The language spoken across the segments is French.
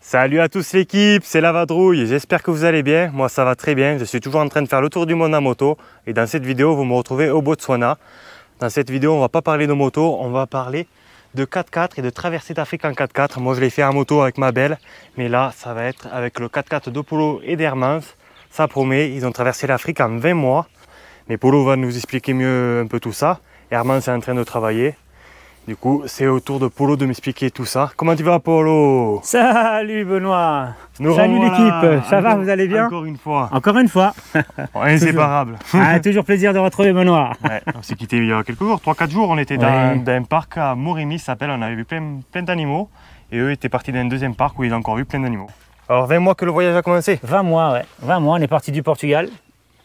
Salut à tous l'équipe, c'est la Vadrouille, j'espère que vous allez bien. Moi ça va très bien, je suis toujours en train de faire le tour du monde en moto. Et dans cette vidéo, vous me retrouvez au Botswana. Dans cette vidéo, on ne va pas parler de moto, on va parler de 4x4 et de traversée d'Afrique en 4x4. Moi je l'ai fait en moto avec ma belle, mais là ça va être avec le 4x4 de Polo et d'Hermance. Ça promet, ils ont traversé l'Afrique en 20 mois. Mais Polo va nous expliquer mieux un peu tout ça. Hermance est en train de travailler. Du coup, c'est au tour de Polo de m'expliquer tout ça. Comment tu vas, Polo? Salut Benoît. Salut l'équipe, ça va, vous allez bien? Encore une fois. Encore une fois. Inséparable. Toujours plaisir de retrouver Benoît. Ouais, on s'est quitté il y a quelques jours, 3-4 jours. On était dans un parc à Morimi, ça s'appelle. On avait vu plein d'animaux. Et eux étaient partis dans un deuxième parc où ils ont encore vu plein d'animaux. Alors 20 mois que le voyage a commencé? 20 mois, ouais. 20 mois, on est parti du Portugal.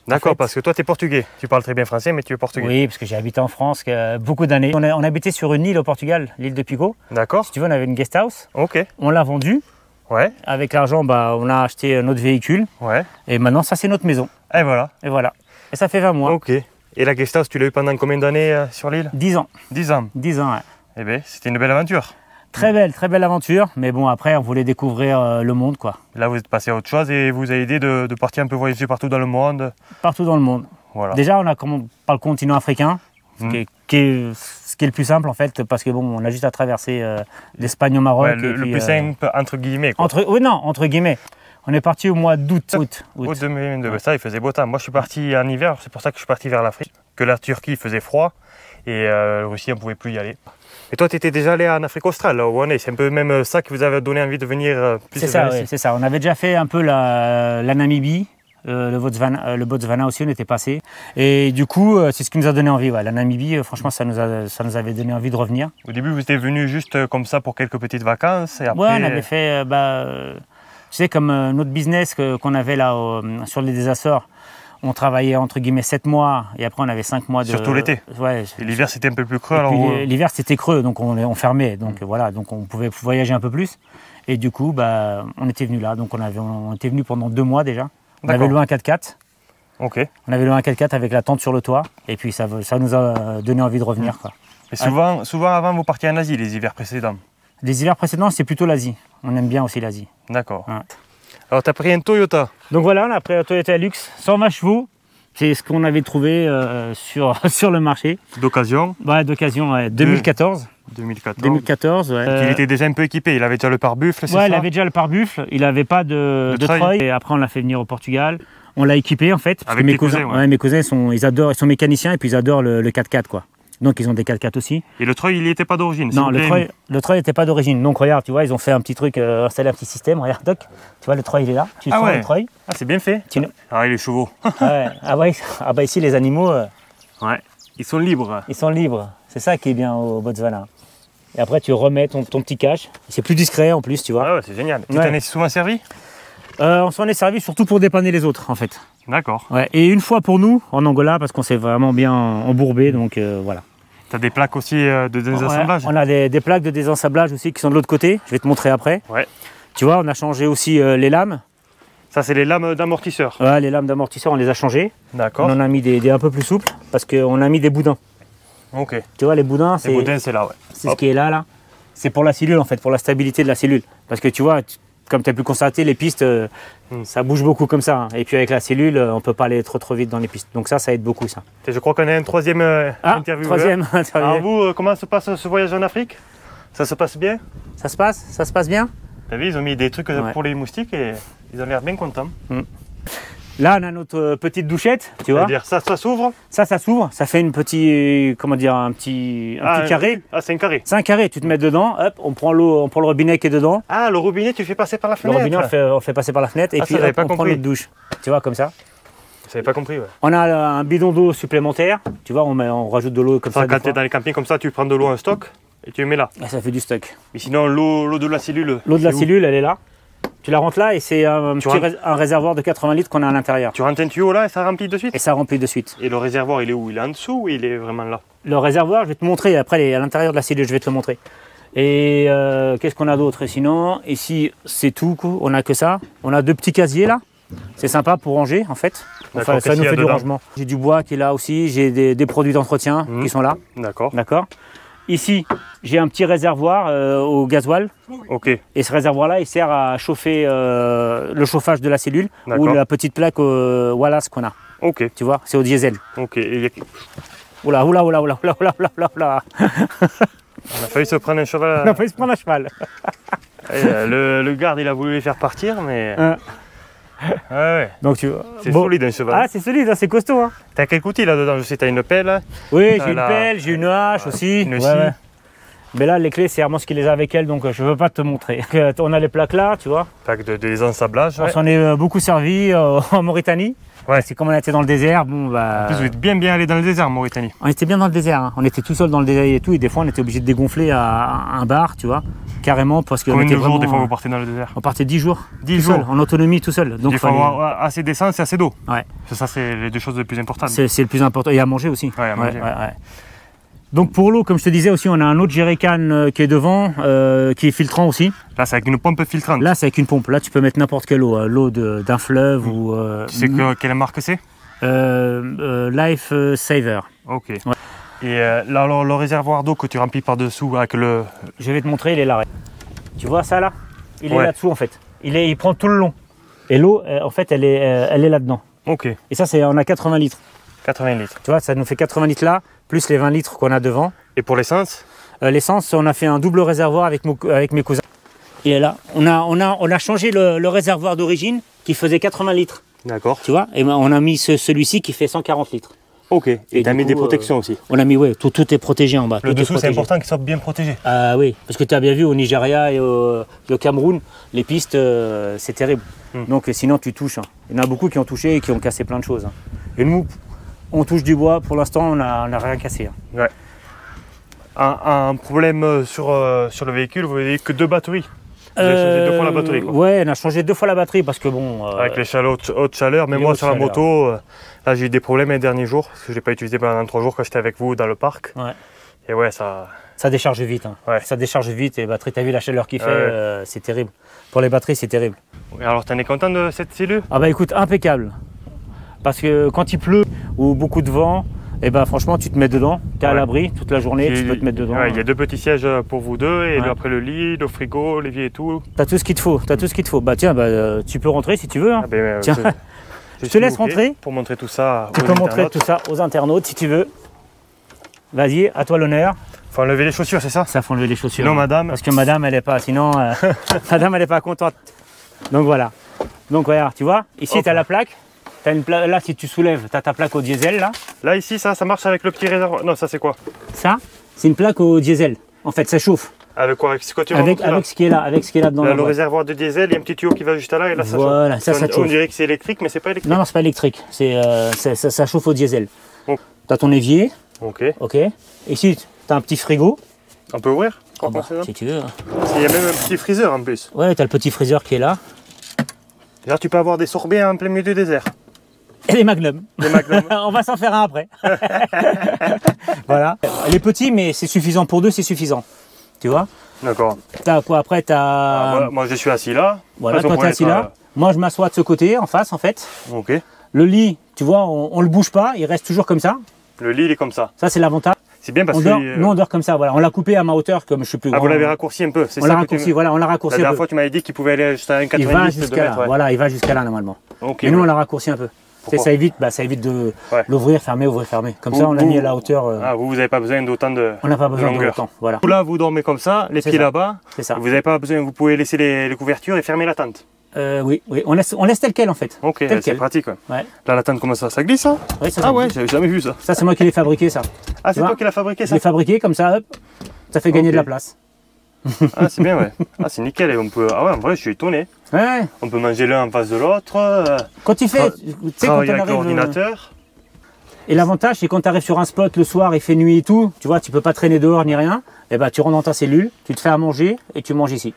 D'accord, en fait, parce que toi tu es portugais. Tu parles très bien français, mais tu es portugais. Oui, parce que j'ai habité en France beaucoup d'années. On habitait sur une île au Portugal, l'île de Pico. D'accord. Si tu veux, on avait une guest house. Ok. On l'a vendue. Ouais. Avec l'argent, on a acheté notre véhicule. Ouais. Et maintenant, ça, c'est notre maison. Et voilà. Et voilà. Et ça fait 20 mois. Ok. Et la guest house, tu l'as eu pendant combien d'années sur l'île? 10 ans. 10 ans. 10 ans, ouais. Eh bien, c'était une belle aventure. Très belle aventure. Mais bon, après, on voulait découvrir le monde, quoi. Là, vous êtes passé à autre chose et vous avez aidé de partir un peu voyager partout dans le monde. Partout dans le monde. Voilà. Déjà, on a commencé par le continent africain, ce qui est le plus simple en fait, parce que bon, on a juste à traverser l'Espagne au Maroc. Ouais, le plus simple entre guillemets. Quoi. Entre guillemets. On est parti au mois d'août. Août 2022. Ouais. Ça, il faisait beau temps. Moi, je suis parti en hiver, c'est pour ça que je suis parti vers l'Afrique. Que la Turquie faisait froid et la Russie, on ne pouvait plus y aller. Et toi, tu étais déjà allé en Afrique australe, là où on est. C'est un peu même ça qui vous avait donné envie de venir plus. C'est ça, oui, c'est ça. On avait déjà fait un peu la Namibie. Le Botswana aussi, on était passé. Et du coup, c'est ce qui nous a donné envie. Ouais. La Namibie, franchement, ça nous avait donné envie de revenir. Au début, vous étiez venu juste comme ça pour quelques petites vacances. Et après... Ouais, on avait fait, tu sais, comme notre business qu'on avait là sur l'île des Açores. On travaillait entre guillemets 7 mois et après on avait 5 mois de... Surtout l'été. Ouais. Et l'hiver c'était un peu plus creux. L'hiver c'était creux, donc on fermait. Donc voilà, donc on pouvait voyager un peu plus. Et du coup, on était venu là. Donc on était venu pendant 2 mois déjà. On avait loué un 4x4. Ok. On avait loué un 4x4 avec la tente sur le toit. Et puis ça nous a donné envie de revenir. Quoi. Et souvent avant vous partiez en Asie les hivers précédents? Les hivers précédents c'est plutôt l'Asie. On aime bien aussi l'Asie. D'accord. Ouais. Alors tu as pris un Toyota? Donc voilà, on a pris un Toyota Hilux, 120 chevaux. C'est ce qu'on avait trouvé sur le marché. D'occasion? Ouais, d'occasion, ouais. 2014. 2014, ouais. Il était déjà un peu équipé, il avait déjà le pare-buffle, c'est ça? Ouais, il avait déjà le pare-buffle, il n'avait pas de treuil. Et après, on l'a fait venir au Portugal. On l'a équipé en fait. Avec mes cousins, ouais. Ouais, mes cousins, ils sont mécaniciens et puis ils adorent le 4x4 quoi. Donc ils ont des 4x4 aussi. Et le treuil, il n'était pas d'origine? Non, le treuil n'était pas d'origine. Donc regarde, tu vois, ils ont fait un petit truc, installé un petit système. Regarde, Doc, tu vois, le treuil il est là. Tu sens le treuil. Ah, c'est bien fait. Ah, les chevaux. Ouais. Ah bah ici, les animaux... ouais, ils sont libres. Ils sont libres. C'est ça qui est bien au Botswana. Et après, tu remets ton petit cache. C'est plus discret en plus, tu vois. Ah ouais, c'est génial. Tu t'en es souvent servi? On s'en est servi surtout pour dépanner les autres, en fait. D'accord. Ouais. Et une fois pour nous, en Angola, parce qu'on s'est vraiment bien embourbé, donc voilà. Tu as des plaques aussi de désassemblage? Ouais, on a des plaques de désassemblage aussi qui sont de l'autre côté. Je vais te montrer après. Ouais. Tu vois, on a changé aussi les lames. Ça, c'est les lames d'amortisseur? Ouais, les lames d'amortisseur, on les a changées. D'accord. On en a mis des un peu plus souples parce qu'on a mis des boudins. Ok. Tu vois, les boudins, c'est... Les boudins, c'est là, ouais. C'est ce qui est là. C'est pour la cellule, en fait, pour la stabilité de la cellule. Parce que tu vois, comme tu as pu constater, les pistes, ça bouge beaucoup comme ça. Hein. Et puis avec la cellule, on ne peut pas aller trop vite dans les pistes. Donc ça aide beaucoup, ça. Et je crois qu'on a un troisième interview. Troisième interview. Alors vous, comment se passe ce voyage en Afrique? Ça se passe bien? Ça se passe bien. T'as vu, ils ont mis des trucs pour les moustiques et ils ont l'air bien contents. Là, on a notre petite douchette, tu vois. C'est-à-dire, ça s'ouvre? Ça s'ouvre, ça fait un petit carré. Ah, c'est un carré. C'est un carré, tu te mets dedans, hop, on prend le robinet qui est dedans. Ah, le robinet, tu fais passer par la fenêtre? Le robinet, on fait passer par la fenêtre et puis hop, on prend notre douche. Tu vois, comme ça. J'avais pas compris, ouais. On a un bidon d'eau supplémentaire, tu vois, on rajoute de l'eau comme ça. Quand tu es dans les campings comme ça, tu prends de l'eau en stock et tu le mets là. Et ça fait du stock. Et sinon, l'eau de la cellule? L'eau de la cellule, elle est là. Tu la rentres là et c'est un réservoir de 80 litres qu'on a à l'intérieur. Tu rentres un tuyau là et ça remplit de suite? Et ça remplit de suite. Et le réservoir, il est où? Il est en dessous ou il est vraiment là? Le réservoir, je vais te montrer, après à l'intérieur de la cellule, je vais te le montrer. Et qu'est-ce qu'on a d'autre? Sinon, ici, c'est tout, on n'a que ça. On a 2 petits casiers là. C'est sympa pour ranger en fait. Enfin, ça nous fait du rangement. J'ai du bois qui est là aussi, j'ai des produits d'entretien qui sont là. D'accord. Ici, j'ai un petit réservoir au gasoil. Ok, Et ce réservoir-là, il sert à chauffer le chauffage de la cellule ou D'accord. la petite plaque Wallace qu'on a. ok, Tu vois, c'est au diesel. ok. Et Oula, oula, oula, oula, oula, oula, oula, oula. on a failli se prendre un cheval. On a failli se prendre un cheval. Et, le garde, il a voulu les faire partir, mais... ouais. Donc tu vois. C'est solide un cheval. Ah, c'est solide, hein, c'est costaud. Hein. T'as quel outil là-dedans? Je sais, t'as une pelle. Oui, T'as j'ai une pelle, j'ai une hache aussi. Une Ouais, scie. ouais. Mais là, les clés, c'est Hermance qui les a avec elle, donc je ne veux pas te montrer. On a les plaques là, tu vois. Plaque des ensablages. On Ouais. s'en est beaucoup servi en Mauritanie. Ouais. C'est comme on était dans le désert. Bon, bah, En plus, vous êtes bien allé dans le désert en Mauritanie. on était bien dans le désert. Hein. On était tout seul dans le désert et tout. Et des fois, on était obligé de dégonfler à un bar, tu vois. Carrément, parce que Combien de jours, vraiment, des fois, vous partez dans le désert? on partait 10 jours. 10 tout jours. seul, en autonomie, tout seul. Donc, Il faut fallait- avoir assez d'essence et assez d'eau. Ouais. Ça, c'est les deux choses les plus importantes. C'est le plus important. Et à manger aussi. Ouais, à manger. Ouais. Donc pour l'eau, comme je te disais aussi, on a un autre jerrycan qui est devant, qui est filtrant aussi. Là, c'est avec une pompe filtrante. Là, c'est avec une pompe. Là, tu peux mettre n'importe quelle eau, l'eau d'un fleuve ou Tu sais quelle marque c'est? Life Saver. Ok. Et là, alors, le réservoir d'eau que tu remplis par-dessous avec le... Je vais te montrer, il est là. Tu vois ça là? Il est Ouais. là-dessous en fait. Il prend tout le long. Et l'eau, en fait, elle est là-dedans. Ok. Et ça, on a 80 litres. 80 litres. Tu vois, ça nous fait 80 litres là, plus les 20 litres qu'on a devant. Et pour l'essence? L'essence, on a fait un double réservoir avec mes cousins. Et là, on a changé le réservoir d'origine qui faisait 80 litres. D'accord. Tu vois, et ben, on a mis celui-ci qui fait 140 litres. Ok. Et Et tu as du mis coup, des protections aussi. On a mis, ouais, tout est protégé en bas. Le tout est dessous, c'est protégé. important qu'il soit bien protégé. Ah oui, parce que tu as bien vu au Nigeria et au Cameroun, les pistes, c'est terrible. Donc sinon, tu touches. Hein. Il y en a beaucoup qui ont touché et qui ont cassé plein de choses. Hein. Et nous, on touche du bois. Pour l'instant, on n'a rien cassé. Hein. Ouais. Un problème sur le véhicule, vous n'avez que 2 batteries. Vous avez changé 2 fois la batterie, quoi. Ouais, on a changé 2 fois la batterie parce que bon. Avec les hautes chaleurs, mais les moi hautes sur la chaleurs. moto, là j'ai eu des problèmes les derniers jours, parce que je ne l'ai pas utilisé pendant 3 jours quand j'étais avec vous dans le parc. Ouais. Et ouais, ça... Ça décharge vite. Hein. Ouais. Ça décharge vite et les batteries, t'as vu la chaleur qu'il fait, Ouais. c'est terrible. Pour les batteries, c'est terrible. Alors t'en es content de cette cellule? Ah bah écoute, impeccable. Parce que quand il pleut ou beaucoup de vent, et ben franchement, tu te mets dedans, t'es à Ouais. l'abri toute la journée, tu peux te mettre dedans. Ouais, il y a 2 petits sièges pour vous deux, et Ouais. après le lit, le frigo, l'évier et tout. T'as tout ce qu'il te faut, t'as tout ce qu'il te faut. Bah tiens, tu peux rentrer si tu veux. Hein. Ah ben, Tiens. Je te laisse rentrer. pour montrer tout ça. Tu aux peux montrer internautes. tout ça aux internautes si tu veux. Vas-y, à toi l'honneur. Faut enlever les chaussures, c'est ça? Ça faut enlever les chaussures. Sinon, madame. Parce que madame, elle est pas, sinon, madame, elle est pas contente. Donc voilà. Donc regarde, tu vois, ici Hop. tu as la plaque. Là, si tu soulèves, tu as ta plaque au diesel là. Là, ici, ça marche avec le petit réservoir. Non, ça c'est quoi? Ça, c'est une plaque au diesel. En fait, ça chauffe. Avec quoi? C'est quoi tu vas Avec montrer, là? ce qui est là, avec ce qui est là dedans. Là, la le boîte. réservoir de diesel, il y a un petit tuyau qui va juste là, et là, ça Voilà, chauffe. ça On chauffe. dirait que c'est électrique, mais c'est pas électrique. Non, non, c'est pas électrique. Ça chauffe au diesel. Oh. Tu as ton évier, Ok. ok. Ici, tu as un petit frigo. On peut ouvrir? Oh, bah, si tu veux. Il y a même un petit freezer en plus. Ouais, tu as le petit freezer qui est là. Là, tu peux avoir des sorbets en plein milieu du désert. Et les magnums. Des magnums. On va s'en faire un après. Voilà. Elle est petite, mais c'est suffisant pour deux, c'est suffisant. Tu vois. D'accord. T'as quoi après? T'as. Moi, je suis assis là. Voilà, Après, toi on t'es pourrait assis être, là. Moi je m'assois de ce côté, en face en fait. Ok. Le lit, tu vois, on le bouge pas, il reste toujours comme ça. Le lit, il est comme ça. Ça c'est l'avantage. C'est bien parce On que. dort, nous on dort comme ça, voilà. On l'a coupé à ma hauteur comme je suis plus Ah, grand. vous l'avez raccourci un peu, c'est On l'a ça que tu raccourci, me- voilà, on l'a La raccourci un dernière peu. fois, tu m'avais dit qu'il pouvait aller jusqu'à Il va 1,90 de jusqu'à 2 là, mètres. Ouais. voilà, il va jusqu'à là normalement. Ok, Et nous ouais. on l'a raccourci un peu. Pourquoi Ça évite de Ouais. l'ouvrir, fermer, ouvrir, fermer. Comme ça on l'a mis à la hauteur. Ah, vous n'avez pas besoin d'autant de. On n'a pas besoin de longueur. autant. Voilà, Là, vous dormez comme ça, les C'est pieds ça. là-bas. c'est ça. Vous n'avez pas besoin, vous pouvez laisser les couvertures et fermer la tente. Oui, on laisse tel quel en fait. Ok, Tel c'est quel. pratique. Ouais. Ouais. Là, la tente, comment ça glisse ça? Oui, ça, Ah ça ouais, glisse. j'avais jamais vu ça. Ça c'est moi qui l'ai fabriqué ça. Ah, c'est vois toi qui l'as fabriqué Je ça? l'ai fabriqué comme ça, hop. Ça fait gagner Ok. de la place. Ah, c'est bien, ouais. Ah, c'est nickel. Et on peut... Ah ouais, en vrai, je suis étonné. Ouais. On peut manger l'un en face de l'autre, Quand tu fais, tu sais, quand travailler on avec arrive. l'ordinateur. Et l'avantage, c'est quand tu arrives sur un spot le soir, il fait nuit et tout, tu vois, tu peux pas traîner dehors ni rien. Et ben, tu rentres dans ta cellule, tu te fais à manger et tu manges ici.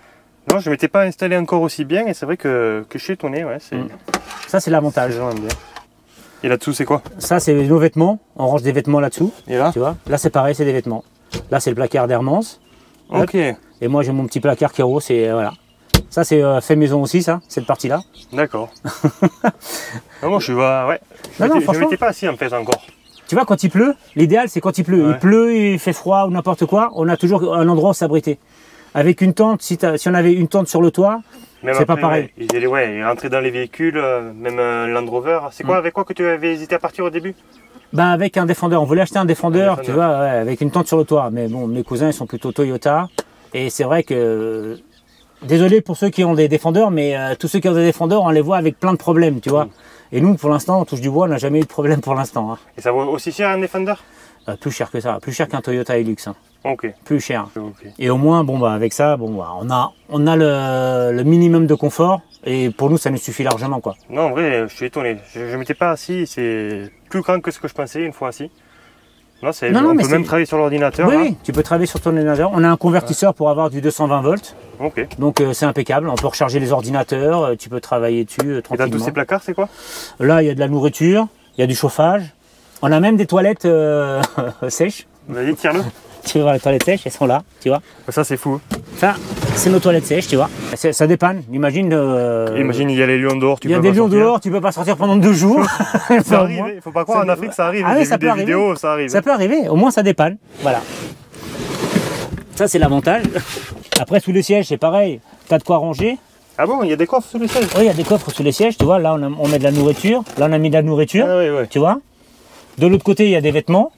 Non, je ne m'étais pas installé encore aussi bien et c'est vrai que je suis étonné. Ouais, c'est Ça, c'est l'avantage. vraiment bien. Et là-dessous, c'est quoi? Ça, c'est nos vêtements. On range des vêtements là-dessous. Et là? Tu vois. Là, c'est pareil, c'est des vêtements. Là, c'est le placard d'Hermance. Ok, Et moi, j'ai mon petit placard Kero. C'est voilà. Ça, c'est fait maison aussi, ça, cette partie-là. d'accord. Non, moi, je suis. Ouais. Non, non, Je ne franchement. m'étais pas assis en fait encore. tu vois, quand il pleut, l'idéal c'est quand il pleut. Ouais. Il pleut, il fait froid ou n'importe quoi, on a toujours un endroit où s'abriter. Avec une tente, si on avait une tente sur le toit, c'est pas pareil. Ouais, il est rentré dans les véhicules, même Land Rover. C'est quoi, avec quoi que tu avais hésité à partir au début? Bah avec un défendeur, on voulait acheter un défendeur, tu défendeur. vois, ouais, avec une tente sur le toit. Mais bon, mes cousins ils sont plutôt Toyota. Et c'est vrai que, désolé pour ceux qui ont des défendeurs, mais tous ceux qui ont des défendeurs, on les voit avec plein de problèmes, tu vois. Et nous, pour l'instant, on touche du bois, on n'a jamais eu de problème pour l'instant. Hein. Et ça vaut aussi cher un Defender? Plus cher que ça, plus cher qu'un Toyota Hilux. Hein. Ok. Plus cher. Ok. Et au moins, bon bah avec ça, bon bah, on a le minimum de confort. Et pour nous, ça nous suffit largement, quoi. Non, en vrai, je suis étonné. Je ne m'étais pas assis, c'est plus grand que ce que je pensais une fois assis. Non, on peut même travailler sur l'ordinateur. Oui, là. oui, tu peux travailler sur ton ordinateur. On a un convertisseur pour avoir du 220 volts. Ok. Donc c'est impeccable. On peut recharger les ordinateurs, tu peux travailler dessus Et dans tranquillement. tous ces placards, c'est quoi? Là, il y a de la nourriture, il y a du chauffage. On a même des toilettes sèches. Vas-y, tire-le. Tu veux voir les toilettes sèches, elles sont là, tu vois. Ça, c'est fou. Ça, c'est nos toilettes sèches, tu vois. Ça dépanne. Imagine. Imagine, il y a les lions dehors, Il y a des lions dehors, tu peux pas sortir pendant 2 jours. Ça arrive, il faut pas croire, en Afrique, ça arrive. Ah oui, J'ai ça vu peut des arriver. vidéos, ça arrive. Ça peut arriver, au moins ça dépanne. Voilà. Ça, c'est l'avantage. Après, sous les sièges, c'est pareil. Tu as de quoi ranger. Ah bon, il y a des coffres sous les sièges? Oui, il y a des coffres sous les sièges, tu vois. Là, on met de la nourriture. Là, on a mis de la nourriture, Ah oui, oui. tu vois. De l'autre côté, il y a des vêtements.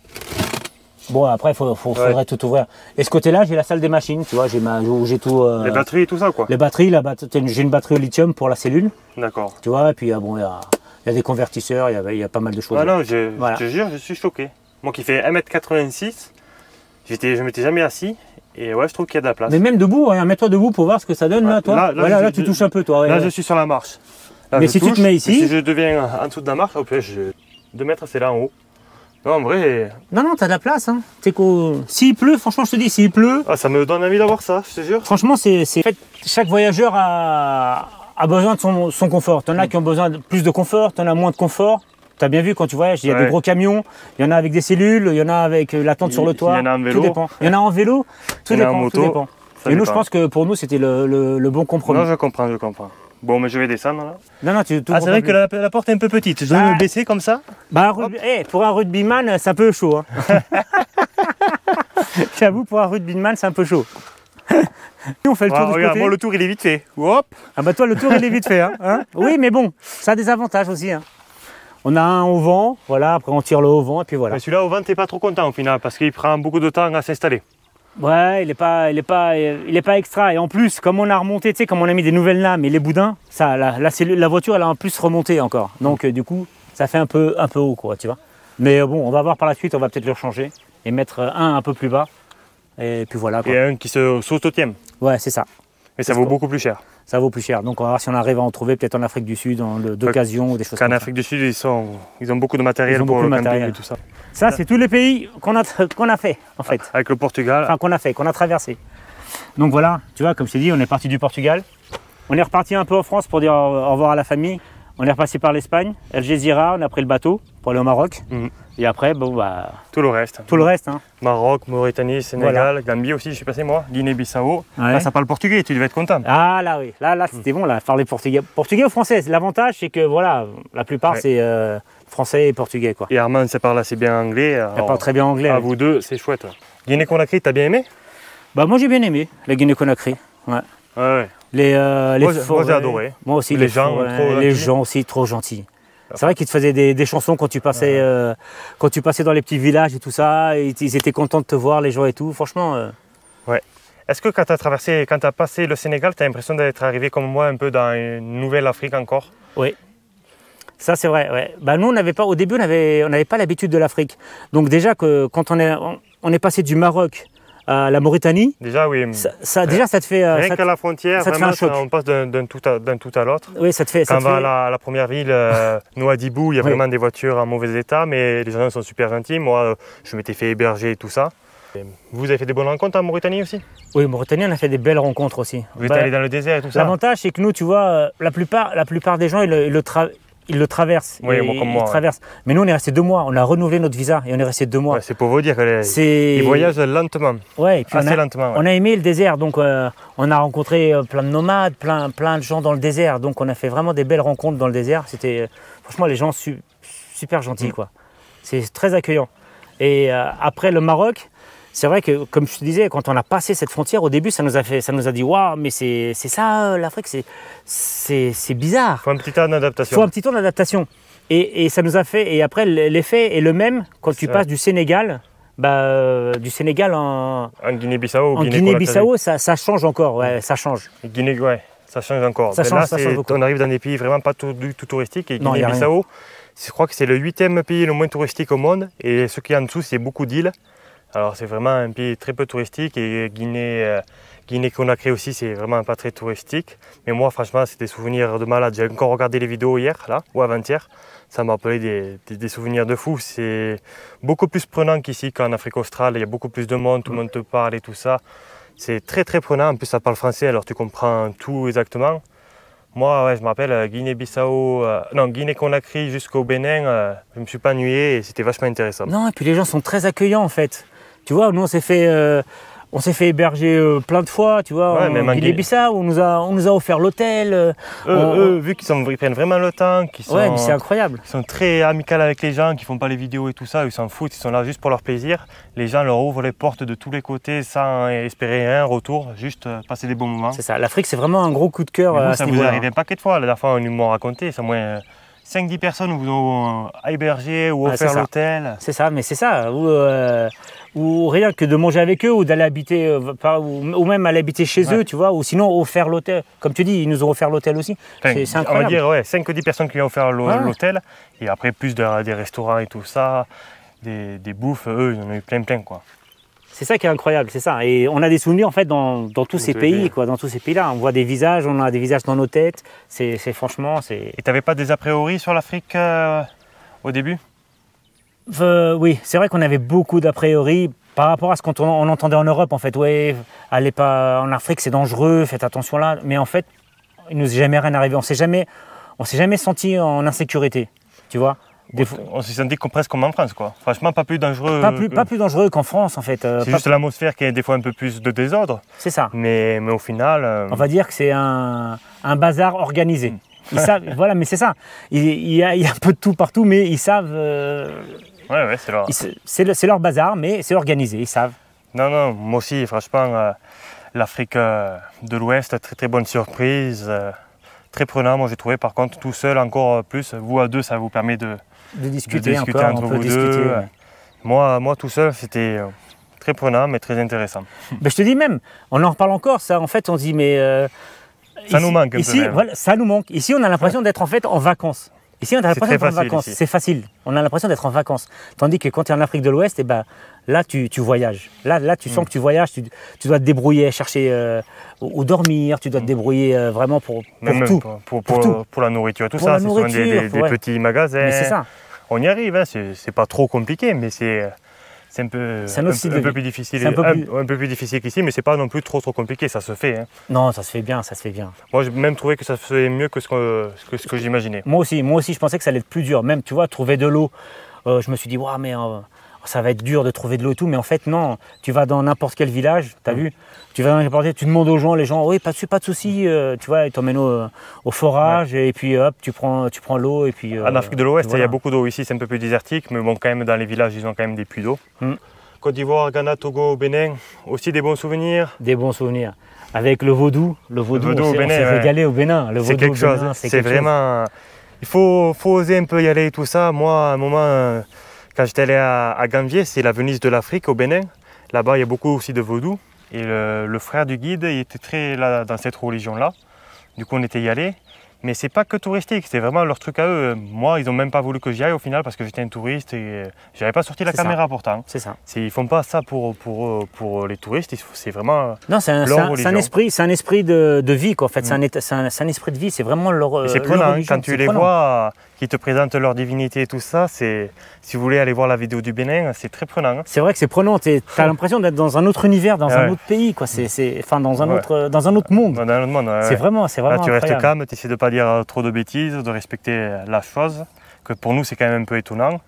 Bon, après, faudrait tout ouvrir. Et ce côté-là, j'ai la salle des machines, tu vois. J'ai tout. Les batteries et tout ça, quoi. Les batteries, j'ai une batterie au lithium pour la cellule, D'accord. tu vois. Et puis, bon, il y a des convertisseurs, il y a pas mal de choses. Ah non, Voilà. je te jure, je suis choqué. Moi qui fais 1m86, je m'étais jamais assis. Et ouais, je trouve qu'il y a de la place. Mais même debout, hein, mets-toi debout pour voir ce que ça donne, Ouais, là, toi. là, Voilà, là, je- tu touches un peu, toi. Là, ouais. je suis sur la marche. Là, Mais je si tu te mets et ici- si je deviens en dessous de la marche, 2 mètres, c'est là en haut. Non, en vrai, Non, t'as de la place. Hein. S'il pleut, franchement, je te dis, s'il pleut, ça me donne envie d'avoir ça, je te jure. franchement, en fait, chaque voyageur a besoin de son confort. T'en as qui ont besoin de plus de confort, t'en as moins de confort. T'as bien vu quand tu voyages, il y a Ouais. des gros camions, il y en a avec des cellules, il y en a avec la tente sur le toit. Il y en a en vélo. Tout dépend. Il y en a en vélo, tout Il y en a en dépend. moto. Tout dépend. Ça Et nous, je dépend. pense que pour nous, c'était le bon compromis. Non, je comprends, je comprends. Bon, mais je vais descendre là. Non, tu Ah, c'est vrai que la porte est un peu petite. Je dois Ah. me baisser comme ça. Bah, pour un rugbyman, c'est un peu chaud. Hein. J'avoue, pour un rugbyman, c'est un peu chaud. Nous, on fait le tour de ce Regarde, côté. moi, le tour, il est vite fait. Hop. Ah bah toi, le tour, il est vite fait. Hein. Oui, mais bon, ça a des avantages aussi. Hein. On a un au vent, voilà, après on tire le haut vent, et puis voilà. Mais celui-là, au vent, t'es pas trop content au final, parce qu'il prend beaucoup de temps à s'installer. Ouais, il est pas extra. Et en plus, comme on a remonté, tu sais, comme on a mis des nouvelles lames et les boudins, ça, la voiture, elle a en plus remonté encore. Donc du coup, ça fait un peu haut, quoi, tu vois. Mais bon, on va voir par la suite, on va peut-être le changer et mettre un peu plus bas. Et puis voilà, quoi. Et un qui se s'auto-tient. Ouais, c'est ça. Mais ça vaut beaucoup plus cher. Ça vaut plus cher. Donc on va voir si on arrive à en trouver peut-être en Afrique du Sud, d'occasion ou des choses Qu'en comme ça. Afrique du Sud, ils ont beaucoup de matériel Ils ont pour beaucoup le de camping matériel. et tout ça. Ça, c'est tous les pays qu'on a fait, en fait. Avec le Portugal. Enfin, qu'on a traversé. Donc voilà, tu vois, comme je t'ai dit, on est parti du Portugal. On est reparti un peu en France pour dire au revoir à la famille. On est repassé par l'Espagne, Algésiras, on a pris le bateau pour aller au Maroc. Mhm. Et après, bon, bah, Tout le reste. tout le reste. Hein. Maroc, Mauritanie, Sénégal, Gambie aussi, je suis passé moi, Guinée-Bissau. Ouais. Là, ça parle portugais, tu devais être content. Ah là, oui, là, c'était bon, là, parler portugais. Portugais ou français, l'avantage, c'est que voilà, la plupart, Ouais. c'est français et portugais, quoi. Et Armand, ça parle assez bien anglais. Elle alors, parle très bien anglais. À ouais. vous deux, c'est chouette. Guinée-Conakry, t'as bien aimé? Bah, moi, j'ai bien aimé la Guinée-Conakry. Ouais. Ouais. Les Moi, j'ai forêts. adoré. Moi aussi, Les gens, forêts, trop les gentils. gens aussi trop gentils. C'est vrai qu'ils te faisaient des chansons quand tu passais dans les petits villages et tout ça. Et ils étaient contents de te voir, les gens et tout. Franchement, Est-ce que quand tu as passé le Sénégal, tu as l'impression d'être arrivé comme moi un peu dans une nouvelle Afrique encore? oui. Ça, c'est vrai. Ouais. Bah, nous, au début, on n'avait pas l'habitude de l'Afrique. Donc déjà, quand on est passé du Maroc à la Mauritanie, Déjà, oui. déjà, ça te fait... Rien qu'à la frontière, ça te fait vraiment, un choc. on passe d'un tout à l'autre. oui, ça te fait... Quand on va à la première ville, Nouadhibou, il y a Oui. vraiment des voitures en mauvais état, mais les gens sont super gentils. Moi, je m'étais fait héberger et tout ça. Et vous avez fait des bonnes rencontres en Mauritanie aussi? Oui, Mauritanie, on a fait des belles rencontres aussi. Vous êtes Bah, allé dans le désert et tout ça? l'avantage, c'est que nous, tu vois, la plupart des gens, ils le traversent. Oui, moi, comme moi, Ils ouais. traversent. Mais nous, on est resté 2 mois. On a renouvelé notre visa et on est resté 2 mois. Ouais, c'est pour vous dire qu'ils Ils voyagent lentement, Ouais, et puis assez lentement. Ouais. on a aimé le désert. Donc, on a rencontré plein de nomades, plein de gens dans le désert. Donc, on a fait vraiment des belles rencontres dans le désert. C'était, franchement, les gens super gentils, quoi. c'est très accueillant. Et après le Maroc, c'est vrai que, comme je te disais, quand on a passé cette frontière, au début, ça nous a dit, waouh, mais c'est ça, l'Afrique, c'est bizarre. Il faut un petit temps d'adaptation. Il faut un petit temps d'adaptation. Et ça nous a fait, et après, l'effet est le même quand tu passes du Sénégal en Guinée-Bissau. En Guinée-Bissau, ça change encore, ouais, ça change. Guinée, ouais, ça change encore. Ça change beaucoup. On arrive dans des pays vraiment pas du tout touristiques. Et Non, Guinée-Bissau, je crois que c'est le 8e pays le moins touristique au monde. Et ce qui est en dessous, c'est beaucoup d'îles. Alors c'est vraiment un pays très peu touristique. Et Guinée-Conakry aussi, c'est vraiment pas très touristique. Mais moi, franchement, c'est des souvenirs de malade. J'ai encore regardé les vidéos hier, là, ou avant-hier. Ça m'a rappelé des souvenirs de fou. C'est beaucoup plus prenant qu'ici, qu'en Afrique australe. Il y a beaucoup plus de monde, tout le monde te parle et tout ça. C'est très très prenant. En plus, ça parle français, alors tu comprends tout exactement. Moi, ouais, je me rappelle Guinée-Bissau, Guinée-Conakry jusqu'au Bénin, je ne me suis pas ennuyé et c'était vachement intéressant. Non, et puis les gens sont très accueillants en fait. Tu vois, nous on s'est fait héberger plein de fois, tu vois, ouais, en Guinée-Bissau, on nous a offert l'hôtel. Vu qu'ils prennent vraiment le temps, ouais, c'est incroyable. Ils sont très amicaux avec les gens, qui font pas les vidéos et tout ça, ils s'en foutent, ils sont là juste pour leur plaisir. Les gens leur ouvrent les portes de tous les côtés sans espérer un retour, juste passer des bons moments. C'est ça, l'Afrique c'est vraiment un gros coup de cœur à ce niveau-là. Ça vous arrive un paquet de fois, la dernière fois on nous m'a raconté, c'est au moins 5-10 personnes vous ont hébergé ou offert l'hôtel. C'est ça, mais c'est ça. Ou rien que de manger avec eux ou d'aller habiter, ou même aller habiter chez eux, tu vois, ou sinon offert l'hôtel. Comme tu dis, ils nous ont offert l'hôtel aussi. Enfin, c'est incroyable. On va dire, ouais, 5-10 personnes qui ont offert l'hôtel, et après plus des restaurants et tout ça, des bouffes, eux, ils en ont eu plein, quoi. C'est ça qui est incroyable, c'est ça. Et on a des souvenirs en fait dans tous ces pays, quoi, dans tous ces pays-là. On voit des visages, on a des visages dans nos têtes. C'est franchement, c'est. Et tu n'avais pas des a priori sur l'Afrique au début? Oui, c'est vrai qu'on avait beaucoup d'a priori par rapport à ce qu'on entendait en Europe. En fait, ouais, allez pas en Afrique, c'est dangereux, faites attention là. Mais en fait, il nous est jamais rien arrivé. On s'est jamais senti en insécurité, tu vois. On s'est senti presque comme en France, quoi. Franchement, pas plus dangereux. Pas plus dangereux qu'en France, en fait. C'est juste l'atmosphère qui a des fois un peu plus de désordre. C'est ça. Mais au final. On va dire que c'est un bazar organisé. Ils savent, voilà, mais c'est ça. Il y a un peu de tout partout, mais ils savent. Ouais, c'est leur. C'est leur bazar, mais c'est organisé, ils savent. Non, moi aussi, franchement, l'Afrique de l'Ouest, très très bonne surprise. Très prenant, moi j'ai trouvé. Par contre, tout seul, encore plus. Vous à deux, ça vous permet de discuter encore, entre vous deux. Moi, tout seul, c'était très prenant, mais très intéressant. Ben, je te dis même, on en reparle encore, ça. En fait, on se dit, mais ça nous manque un ici, peu. Voilà, ça nous manque. Ici, on a l'impression d'être en fait en vacances. Ici, on a l'impression d'être en vacances. C'est facile. On a l'impression d'être en vacances. Tandis que quand tu es en Afrique de l'Ouest, eh ben, là, tu voyages. Là, tu sens que tu voyages. Tu dois te débrouiller, chercher où dormir. Tu dois te débrouiller vraiment pour tout. Pour la nourriture, tout ça. Ce sont des petits magasins. Mais c'est ça. On y arrive. Hein. C'est pas trop compliqué, mais c'est un peu plus difficile. Un peu plus difficile qu'ici, mais c'est pas non plus trop compliqué. Ça se fait. Hein. Non, ça se fait bien, ça se fait bien. Moi, j'ai même trouvé que ça se faisait mieux que ce que j'imaginais. Moi aussi, je pensais que ça allait être plus dur. Même, tu vois, trouver de l'eau. Je me suis dit, waouh, mais ça va être dur de trouver de l'eau et tout. Mais en fait, non. Tu vas dans n'importe quel village, tu as vu. Tu vas dans n'importe quel, tu demandes aux gens, les gens, oui, pas de souci. Tu vois, ils t'emmènent au forage et puis hop, tu prends l'eau et puis. En Afrique de l'Ouest, il y a beaucoup d'eau. Ici, c'est un peu plus désertique, mais bon, quand même, dans les villages, ils ont quand même des puits d'eau. Côte d'Ivoire, Ghana, Togo, Bénin, aussi des bons souvenirs. Des bons souvenirs. Avec le vaudou on s'est régalé au Bénin. C'est quelque chose. C'est vraiment. Il faut oser un peu y aller et tout ça. Moi, à un moment, quand j'étais allé à Gambier, c'est la Venise de l'Afrique au Bénin. Là-bas, il y a beaucoup aussi de vaudou. Et le frère du guide, il était très là dans cette religion-là. Du coup, on était y allé. Mais c'est pas que touristique, c'est vraiment leur truc à eux. Moi, ils n'ont même pas voulu que j'y aille au final parce que j'étais un touriste et j'avais pas sorti la caméra pourtant. C'est ça. Ils font pas ça pour les touristes, c'est vraiment. Non, c'est un esprit de vie quoi. En fait, c'est un esprit de vie, c'est vraiment leur. C'est prenant quand tu les vois, qui te présentent leur divinité et tout ça. Si vous voulez aller voir la vidéo du Bénin, c'est très prenant. C'est vrai que c'est prenant. Tu as l'impression d'être dans un autre univers, dans un autre pays, quoi. Enfin, dans un autre monde. Dans un autre monde. C'est vraiment. Là, tu restes calme, tu essaies de pas dire trop de bêtises, de respecter la chose. Que pour nous, c'est quand même un peu étonnant,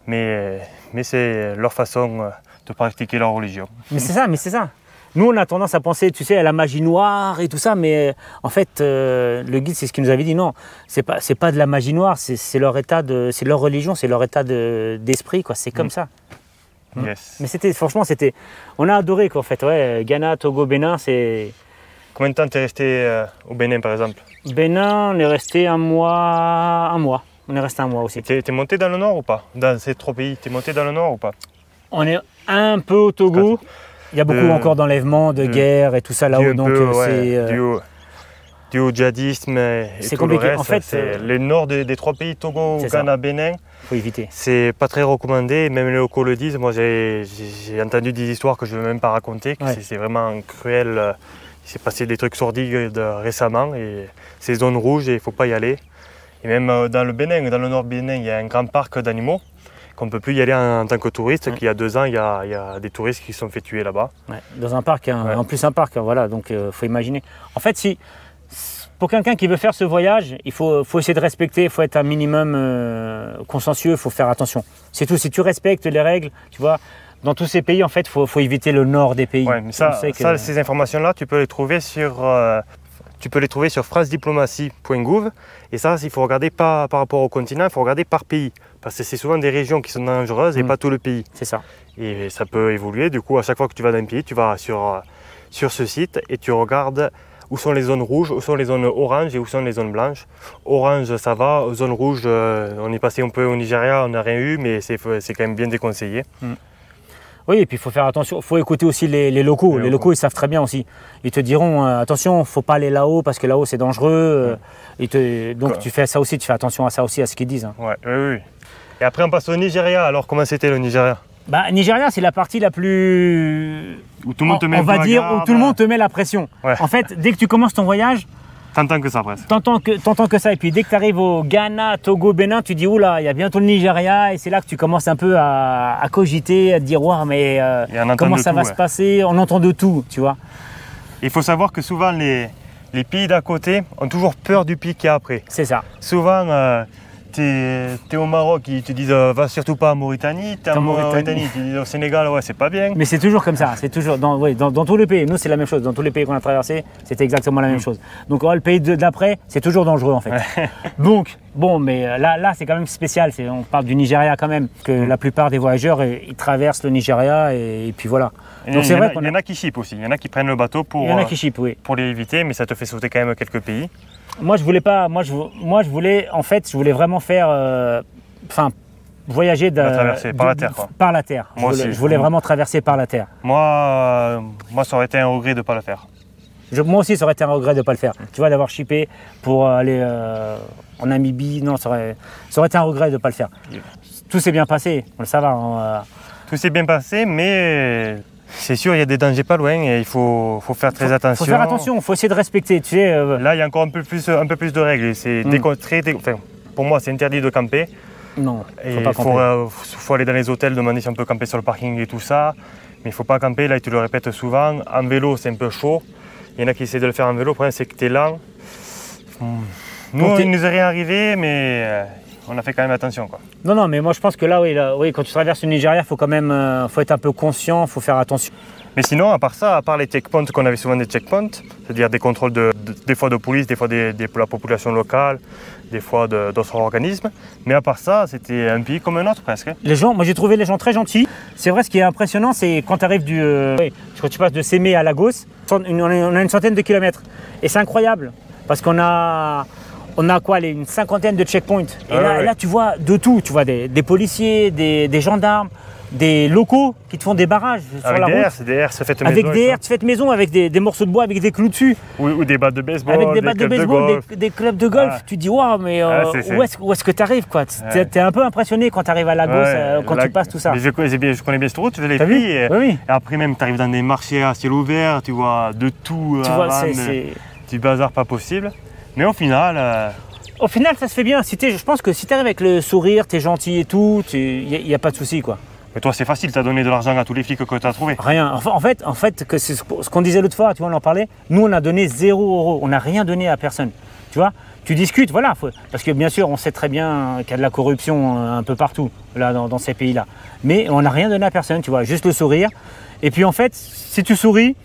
mais c'est leur façon de pratiquer leur religion. Mais c'est ça. Nous, on a tendance à penser, tu sais, à la magie noire et tout ça, mais en fait, le guide, c'est ce qu'il nous avait dit. Non, c'est pas de la magie noire, c'est leur état c'est leur religion, c'est leur état d'esprit, quoi. C'est comme ça. Yes. Mais franchement, on a adoré, quoi, en fait. Ouais, Ghana, Togo, Bénin, c'est. Combien de temps t'es resté au Bénin, par exemple? Bénin, on est resté un mois. On est resté un mois aussi. T'es monté dans le nord ou pas? Dans ces 3 pays, t'es monté dans le nord ou pas? On est un peu au Togo. Il y a beaucoup encore d'enlèvements, de guerres et tout ça là-haut, donc c'est dû au djihadisme et c'est tout compliqué. le reste. En fait, le nord des 3 pays, Togo, Ghana, Bénin, faut éviter. c'est pas très recommandé, même les locaux le disent. Moi, j'ai entendu des histoires que je ne veux même pas raconter, que c'est vraiment cruel. Il s'est passé des trucs sordides récemment et c'est zone rouge et il ne faut pas y aller. Et même dans le Bénin, dans le nord Bénin, il y a un grand parc d'animaux qu'on ne peut plus y aller en tant que touriste, qu'il y a 2 ans, il y a des touristes qui se sont fait tuer là-bas. Ouais, dans un parc, en plus un parc, voilà, donc faut imaginer. En fait, pour quelqu'un qui veut faire ce voyage, il faut essayer de respecter, il faut être un minimum consciencieux, il faut faire attention. C'est tout, si tu respectes les règles, tu vois, dans tous ces pays, en fait, il faut éviter le nord des pays. Ouais, mais ces informations-là, tu peux les trouver sur francediplomatie.gouv. Et ça, il faut regarder pas par rapport au continent, il faut regarder par pays. Parce que c'est souvent des régions qui sont dangereuses et pas tout le pays. C'est ça. Et ça peut évoluer. Du coup, à chaque fois que tu vas dans un pays, tu vas sur ce site et tu regardes où sont les zones rouges, où sont les zones oranges et où sont les zones blanches. Orange, ça va. Zone rouge, on est passé un peu au Nigeria, on n'a rien eu, mais c'est quand même bien déconseillé. Oui, et puis il faut faire attention, il faut écouter aussi les locaux. Les locaux, ils savent très bien aussi. Ils te diront, attention, il ne faut pas aller là-haut parce que là-haut, c'est dangereux. Donc tu fais ça aussi, tu fais attention à ça aussi, à ce qu'ils disent. Hein. Ouais, oui. Et après, on passe au Nigeria. Alors, comment c'était le Nigeria? Nigeria, c'est la partie la plus... Où tout le monde te met on va dire, où tout le monde te met la pression. Ouais. En fait, dès que tu commences ton voyage... T'entends que ça, presque. T'entends que ça. Et puis, dès que tu arrives au Ghana, Togo, Bénin, tu dis, oula, il y a bientôt le Nigeria. Et c'est là que tu commences un peu à cogiter, à te dire, ouais, mais comment ça va se passer? On entend de tout, tu vois. Il faut savoir que souvent, les pays d'à côté ont toujours peur du pays qu'il y a après. C'est ça. Souvent... T'es au Maroc, ils te disent va surtout pas en Mauritanie. T'es en Mauritanie, ils te disent au Sénégal, ouais, c'est pas bien. Mais c'est toujours comme ça, c'est toujours dans tous les pays. Nous, c'est la même chose. Dans tous les pays qu'on a traversés, c'était exactement la même chose. Donc, le pays d'après, c'est toujours dangereux en fait. Donc, bon, mais là, c'est quand même spécial. On parle du Nigeria quand même, que la plupart des voyageurs, ils traversent le Nigeria et puis voilà. Donc, c'est vrai qu'il y en a qui chippent aussi. Il y en a qui prennent le bateau pour les éviter, mais ça te fait sauter quand même quelques pays. Moi, je voulais pas. Moi, je voulais vraiment faire, voyager par la terre. Quoi. Par la terre. Je voulais vraiment traverser par la terre. Moi, ça aurait été un regret de ne pas le faire. Moi aussi, ça aurait été un regret de ne pas le faire. Tu vois, d'avoir chippé pour aller en Namibie, non, ça aurait été un regret de ne pas le faire. Tout s'est bien passé, ça va. Tout s'est bien passé, mais c'est sûr, il y a des dangers pas loin et il faut faire très attention. Il faut faire attention, il faut essayer de respecter. Tu sais, Là, il y a encore un peu plus de règles. C'est pour moi, c'est interdit de camper. Non, il faut pas camper. Faut aller dans les hôtels, demander si on peut camper sur le parking et tout ça. Mais il ne faut pas camper, là, ils te le répètent souvent. En vélo, c'est un peu chaud. Il y en a qui essaient de le faire en vélo. Le problème, c'est que tu es lent. Nous, il nous est rien arrivé, mais on a fait quand même attention, quoi. Non, mais moi je pense que là, oui, quand tu traverses le Nigeria, il faut quand même faut être un peu conscient, il faut faire attention. Mais sinon, à part les checkpoints, qu'on avait souvent des checkpoints, c'est-à-dire des contrôles des fois de police, des fois pour la population locale, des fois d'autres organismes. Mais à part ça, c'était un pays comme un autre presque. Moi j'ai trouvé les gens très gentils. C'est vrai, ce qui est impressionnant, c'est quand tu arrives quand tu passes de Sémé à Lagos, on a une centaine de kilomètres. Et c'est incroyable, parce qu'on a quoi, une cinquantaine de checkpoints. Et là, tu vois de tout. Tu vois des policiers, des gendarmes, des locaux qui te font des barrages sur la route. Avec des airs, se fait maison. Avec des airs, tu fais maison avec des morceaux de bois, avec des clous dessus. Ou des battes de baseball. Avec des battes de baseball, des clubs de golf. Tu te dis, waouh, mais où est-ce que tu arrives, quoi? T'es un peu impressionné quand tu arrives à Lagos, quand tu passes tout ça. Mais je connais bien cette route, je l'ai pris. Et après, même, tu arrives dans des marchés à ciel ouvert, tu vois de tout. Tu vois, du bazar pas possible. Mais au final, ça se fait bien. Je pense que si tu arrives avec le sourire, tu es gentil et tout, il n'y a pas de souci, quoi. Mais toi, c'est facile, tu as donné de l'argent à tous les flics que tu as trouvés. Rien. En fait, que c'est ce qu'on disait l'autre fois, tu vois, on en parlait. Nous, on a donné 0 €. On n'a rien donné à personne. Tu vois, tu discutes, voilà. Parce que bien sûr, on sait très bien qu'il y a de la corruption un peu partout, là, dans ces pays-là. Mais on n'a rien donné à personne, tu vois, juste le sourire. Et puis en fait, si tu souris,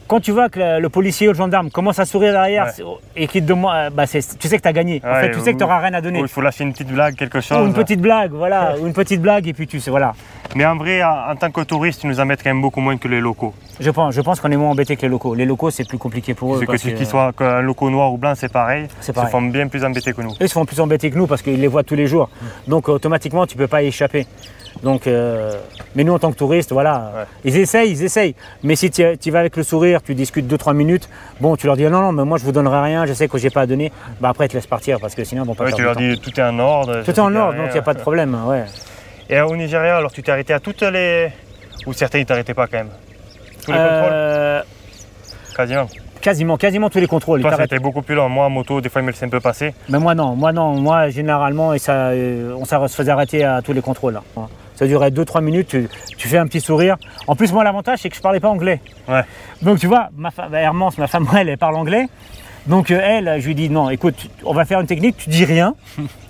quand tu vois que le policier ou le gendarme commence à sourire derrière et qu'il te demande, tu sais que tu as gagné. En fait, tu sais que tu n'auras rien à donner. Il faut lâcher une petite blague, quelque chose. Ou une petite blague, voilà. Ou une petite blague, et puis tu sais, voilà. Mais en vrai, en tant que touriste, tu nous embêtes quand même beaucoup moins que les locaux. Je pense qu'on est moins embêté que les locaux. Les locaux, c'est plus compliqué pour eux. C'est qu'ils soient un loco noir ou blanc, c'est pareil. Ils se font bien plus embêter que nous. Ils se font plus embêter que nous parce qu'ils les voient tous les jours. Donc automatiquement, tu ne peux pas y échapper. Donc, mais nous, en tant que touristes, voilà, ils essayent. Mais si tu vas avec le sourire, tu discutes 2-3 minutes, bon, tu leur dis non, mais moi je vous donnerai rien, je sais que j'ai pas à donner. Bah après, ils te laissent partir parce que sinon, ils vont pas. Tu leur dis tout est en ordre. Tout est en ordre, donc il n'y a pas de problème. Ouais. Et au Nigeria, alors tu t'es arrêté à toutes les. Ou certains ils t'arrêtaient pas quand même? Tous les contrôles? Quasiment tous les contrôles. Toi, c'était beaucoup plus long. Moi, en moto, des fois, il me laissait un peu passer. Mais moi, non. Moi, généralement, on se faisait arrêter à tous les contrôles. Là. Ça durait 2-3 minutes, tu fais un petit sourire. En plus, moi, l'avantage, c'est que je parlais pas anglais. Ouais. Donc, tu vois, Hermance, ma femme, elle parle anglais. Donc, elle, je lui dis, non, écoute, on va faire une technique, tu dis rien.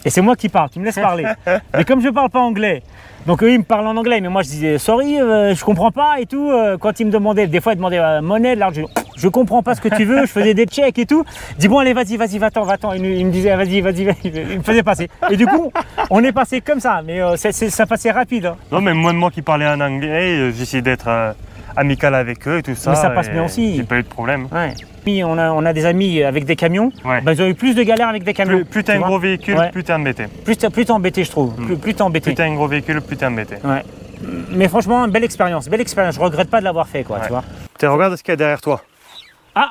Et c'est moi qui parle, tu me laisses parler. Mais comme je parle pas anglais, donc eux, ils me parlent en anglais. Mais moi, je disais, sorry, je comprends pas et tout. Quand ils me demandaient, des fois, ils demandaient monnaie, de l'argent. Je comprends pas ce que tu veux, je faisais des checks et tout. Je dis bon allez vas-y, va-t'en. Il me disait vas-y, il me faisait passer. Et du coup, on est passé comme ça, mais ça passait rapide. Hein. Non mais moi qui parlais en anglais, j'essayais d'être amical avec eux et tout ça. Mais ça passe bien aussi. J'ai pas eu de problème. Ouais. On a des amis avec des camions, ils ont eu plus de galères avec des camions. Plus t'as un gros véhicule, plus t'es embêté. Plus t'es embêté je trouve, plus t'es embêté. Plus t'as un gros véhicule, plus t'es embêté. Ouais. Mais franchement, belle expérience, je regrette pas de l'avoir fait quoi, tu vois. Regarde ce qu'il y a derrière toi. Ah,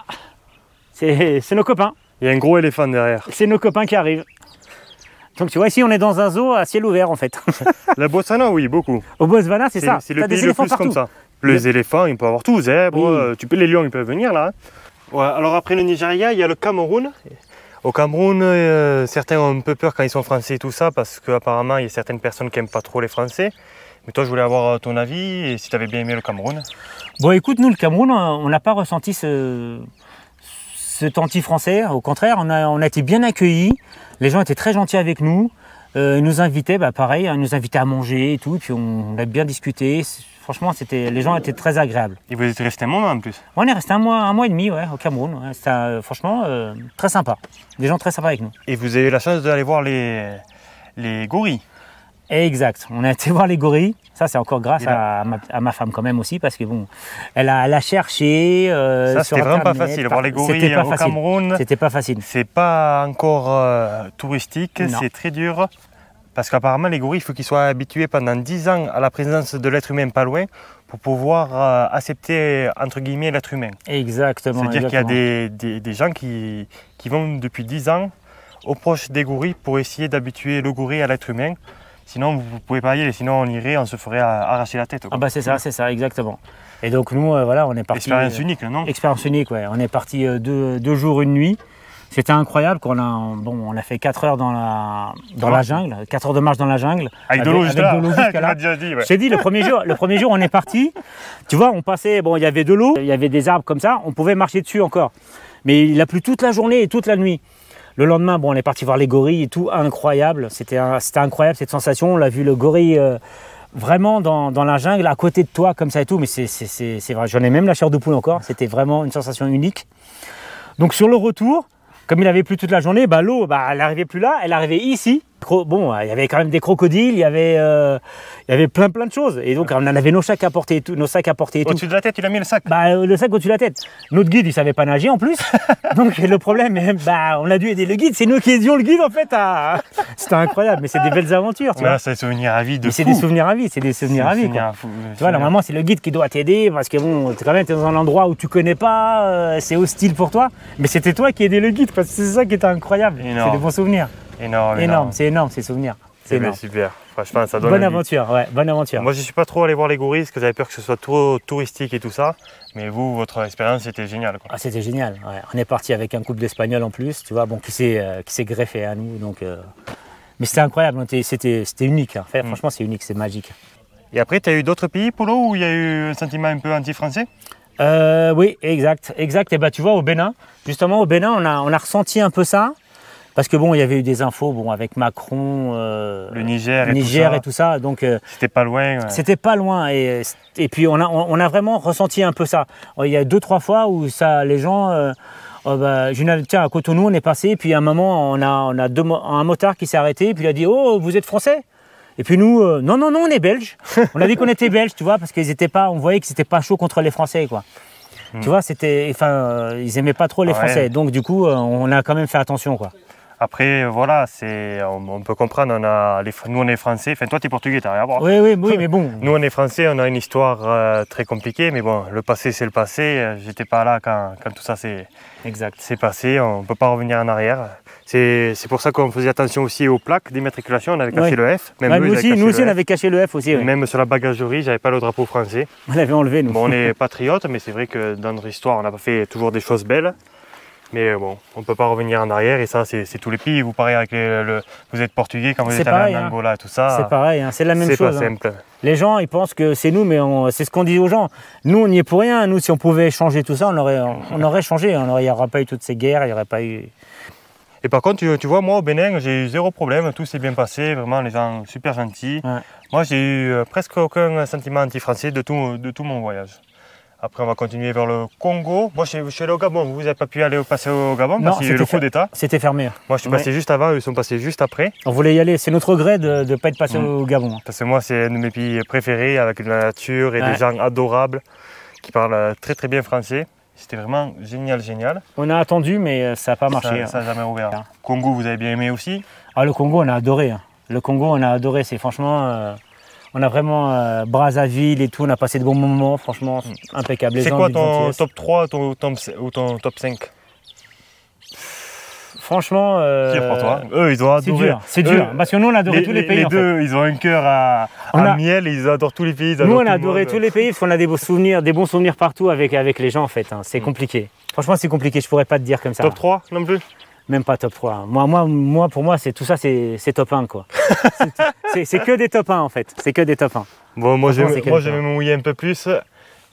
c'est nos copains. Il y a un gros éléphant derrière. C'est nos copains qui arrivent. Donc tu vois ici on est dans un zoo à ciel ouvert en fait. Le Botswana oui, beaucoup. Au Botswana c'est ça. C'est le pays le plus partout. Comme ça. Les éléphants, il peut y avoir tout, zèbres, les lions ils peuvent venir là. Ouais, alors après le Nigeria, il y a le Cameroun. Au Cameroun, certains ont un peu peur quand ils sont français et tout ça parce qu'apparemment il y a certaines personnes qui n'aiment pas trop les Français. Mais toi, je voulais avoir ton avis et si tu avais bien aimé le Cameroun. Bon, écoute, nous, le Cameroun, on n'a pas ressenti cet anti-français. Au contraire, on a été bien accueillis. Les gens étaient très gentils avec nous. Ils nous invitaient, pareil, ils nous invitaient à manger et tout. Puis on a bien discuté. Franchement, les gens étaient très agréables. Et vous êtes resté un moment en plus? On est resté un mois et demi au Cameroun. Ouais. C'était franchement très sympa. Des gens très sympas avec nous. Et vous avez eu la chance d'aller voir les gorilles? Exact, on a été voir les gorilles, ça c'est encore grâce à ma femme quand même aussi parce que bon, elle a cherché ça c'était vraiment pas facile, voir les gorilles au Cameroun, c'était pas facile. C'est pas encore touristique, c'est très dur parce qu'apparemment les gorilles il faut qu'ils soient habitués pendant 10 ans à la présence de l'être humain pas loin pour pouvoir accepter entre guillemets l'être humain. Exactement. C'est-à-dire qu'il y a des gens qui vont depuis 10 ans aux proches des gorilles pour essayer d'habituer le gorille à l'être humain. Sinon, vous ne pouvez pas y aller, sinon on irait, on se ferait arracher la tête. Quoi. Ah bah c'est ça, exactement. Et donc nous, voilà, on est parti... Expérience unique, non? Expérience unique, ouais. On est parti 2 jours, 1 nuit. C'était incroyable, on a fait 4 heures dans la jungle, 4 heures de marche dans la jungle. Avec de l'eau jusqu'à là. Je t'ai dit, le premier jour, on est parti. Tu vois, on passait, bon, il y avait de l'eau, il y avait des arbres comme ça, on pouvait marcher dessus encore. Mais il a plu toute la journée et toute la nuit. Le lendemain, bon, on est parti voir les gorilles et tout, incroyable. C'était incroyable cette sensation. On a vu le gorille vraiment dans la jungle, à côté de toi, comme ça et tout. Mais c'est vrai, j'en ai même la chair de poule encore. C'était vraiment une sensation unique. Donc sur le retour, comme il avait plu toute la journée, l'eau, elle n'arrivait plus là, elle arrivait ici. Bon, il y avait quand même des crocodiles, il y avait plein de choses. Et donc, on en avait nos sacs à porter et tout. Au-dessus de la tête, il a mis le sac? Le sac au-dessus de la tête. Notre guide, il savait pas nager en plus. Donc, le problème, on a dû aider le guide. C'est nous qui aidions le guide, en fait. C'était incroyable, mais c'est des belles aventures. Tu vois. C'est des souvenirs à vie de fou. C'est des souvenirs à vie, c'est des souvenirs à vie. Tu vois, normalement, c'est le guide qui doit t'aider parce que bon, quand même, tu es dans un endroit où tu connais pas, c'est hostile pour toi. Mais c'était toi qui aidais le guide parce que c'est ça qui était incroyable. C'est des bons souvenirs. Énorme, c'est énorme ces souvenirs. C'est super, franchement ça donne bonne aventure, ouais, bonne aventure. Moi je suis pas trop allé voir les gorilles parce que j'avais peur que ce soit trop touristique et tout ça, mais vous, votre expérience c'était génial quoi. Ah c'était génial, ouais. On est parti avec un couple d'Espagnols en plus, tu vois, bon, qui s'est greffé à nous, donc mais c'était incroyable, c'était unique, hein. Franchement c'est unique, c'est magique. Et après tu as eu d'autres pays Polo où il y a eu un sentiment un peu anti-français? Oui, exact, et tu vois au Bénin, justement au Bénin on a ressenti un peu ça. Parce que bon, il y avait eu des infos bon, avec Macron, le Niger, et tout ça. Donc c'était pas loin. Ouais. C'était pas loin. Et puis on a vraiment ressenti un peu ça. Il y a 2-3 fois où ça, les gens... tiens, à Cotonou, on est passé, puis à un moment, on a un motard qui s'est arrêté, puis il a dit « Oh, vous êtes français ?» Et puis nous, non, on est belges. On a dit qu'on était belges, tu vois, parce qu'ils étaient pas, on voyait que c'était pas chaud contre les Français, quoi. Tu vois, ils aimaient pas trop les Français. Donc du coup, on a quand même fait attention, quoi. Après, voilà, on peut comprendre, nous on est français, enfin toi tu es portugais, t'as rien à voir. Oui, mais bon. Nous on est français, on a une histoire très compliquée, mais bon, le passé c'est le passé, j'étais pas là quand tout ça s'est passé, on ne peut pas revenir en arrière. C'est pour ça qu'on faisait attention aussi aux plaques d'immatriculation, on avait caché le F. Même nous aussi on avait caché le F aussi. Ouais. Même sur la bagagerie, j'avais pas le drapeau français. On l'avait enlevé nous. Bon, on est patriotes, mais c'est vrai que dans notre histoire, on n'a pas fait toujours des choses belles. Mais bon, on ne peut pas revenir en arrière et ça, c'est tous les pays. Vous parlez avec vous êtes portugais quand vous êtes allé en Angola et tout ça. C'est pareil, hein, c'est la même chose. C'est pas simple. Les gens, ils pensent que c'est nous, mais c'est ce qu'on dit aux gens. Nous, on n'y est pour rien. Nous, si on pouvait changer tout ça, on aurait changé. Il n'y aurait pas eu toutes ces guerres, il n'y aurait pas eu... Et par contre, tu vois, moi au Bénin, j'ai eu zéro problème. Tout s'est bien passé, vraiment, les gens super gentils. Ouais. Moi, j'ai eu presque aucun sentiment anti-français de tout mon voyage. Après, on va continuer vers le Congo. Moi, je suis allé au Gabon. Vous n'avez pas pu passer au Gabon parce qu'il y a eu le coup d'État. C'était fermé. Moi, je suis passé juste avant, eux, ils sont passés juste après. On voulait y aller. C'est notre regret de ne pas être passé au Gabon. Parce que moi, c'est un de mes pays préférés, avec de la nature et des gens adorables qui parlent très très bien français. C'était vraiment génial. On a attendu, mais ça n'a pas marché. Ça n'a jamais ouvert. Congo, vous avez bien aimé aussi? Ah, le Congo, on a adoré. Le Congo, on a adoré. C'est franchement... On a vraiment Brazzaville et tout, on a passé de bons moments, franchement, impeccable. C'est quoi ton top 3 ou ton top 5? Franchement... Pire pour toi. Eux, ils ont adoré. C'est dur, parce que nous, on a adoré tous les pays. Les deux, ils ont un cœur à miel, ils adorent tous les pays. Nous, on a adoré tous les pays, parce qu'on a des bons souvenirs partout avec les gens, en fait. Hein. C'est compliqué. Franchement, c'est compliqué, je pourrais pas te dire comme ça. Top 3 non plus? Même pas top 3. Pour moi, tout ça, c'est top 1, quoi. c'est que des top 1, en fait. C'est que des top 1. Bon, moi, je vais me mouiller un peu plus.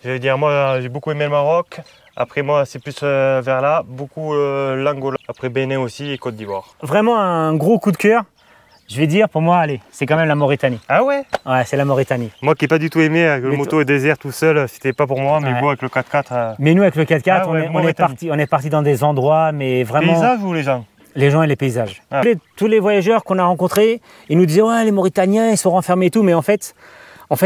Je vais dire, moi, j'ai beaucoup aimé le Maroc. Après, moi, c'est plus vers là. Beaucoup l'Angola. Après, Bénin aussi et Côte d'Ivoire. Vraiment un gros coup de cœur. Je vais dire, pour moi, allez, c'est quand même la Mauritanie. Ah ouais? Ouais, c'est la Mauritanie. Moi qui n'ai pas du tout aimé, avec le moto et désert tout seul, c'était pas pour moi, mais vous avec le 4x4... Mais nous, avec le 4x4, on est parti dans des endroits, mais vraiment... Paysages ou les gens? Les gens et les paysages. Tous les voyageurs qu'on a rencontrés, ils nous disaient, ouais, les Mauritaniens, ils sont renfermés et tout, mais en fait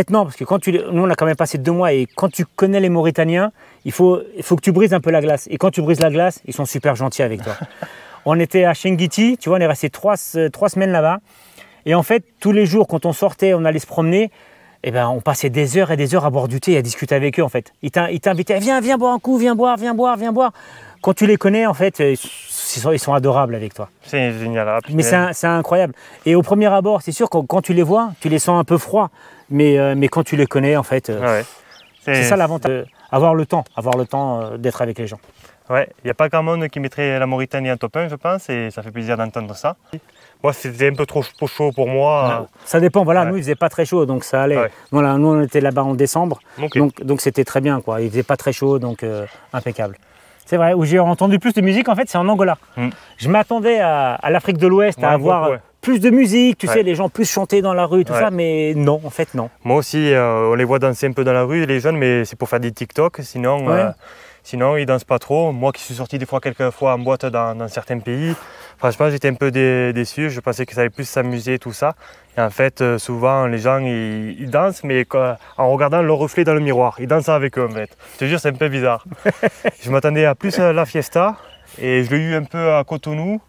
non, parce que nous, on a quand même passé 2 mois, et quand tu connais les Mauritaniens, il faut que tu brises un peu la glace. Et quand tu brises la glace, ils sont super gentils avec toi. On était à Chenguiti, tu vois, on est resté 3 semaines là-bas. Et en fait, tous les jours, quand on sortait, on allait se promener, eh ben, on passait des heures et des heures à boire du thé et à discuter avec eux, en fait. Ils t'invitaient, viens boire un coup, viens boire. Quand tu les connais, en fait, ils sont adorables avec toi. C'est génial. Hein, mais c'est incroyable. Et au premier abord, c'est sûr que quand tu les vois, tu les sens un peu froids. Mais quand tu les connais, en fait, c'est ça l'avantage. Avoir le temps d'être avec les gens. Ouais, il n'y a pas grand monde qui mettrait la Mauritanie en top 1, je pense, et ça fait plaisir d'entendre ça. Moi, c'était un peu trop chaud pour moi. Ça dépend, voilà, nous, il faisait pas très chaud, donc ça allait. Ouais. Voilà, nous, on était là-bas en décembre, donc c'était très bien, quoi. Il faisait pas très chaud, donc impeccable. C'est vrai, où j'ai entendu plus de musique, en fait, c'est en Angola. Je m'attendais à l'Afrique de l'Ouest, à avoir plus de musique, tu sais, les gens plus chanter dans la rue, tout ça, mais non, en fait, non. Moi aussi, on les voit danser un peu dans la rue, les jeunes, mais c'est pour faire des TikTok, sinon, ils ne dansent pas trop. Moi qui suis sorti quelques fois en boîte dans certains pays, franchement, j'étais un peu déçu. Je pensais que ça allait plus s'amuser, tout ça. Et en fait, souvent, les gens, ils dansent, mais en regardant leur reflet dans le miroir. Ils dansent avec eux, en fait. Je te jure, c'est un peu bizarre. Je m'attendais à plus la fiesta, et je l'ai eu un peu à Cotonou,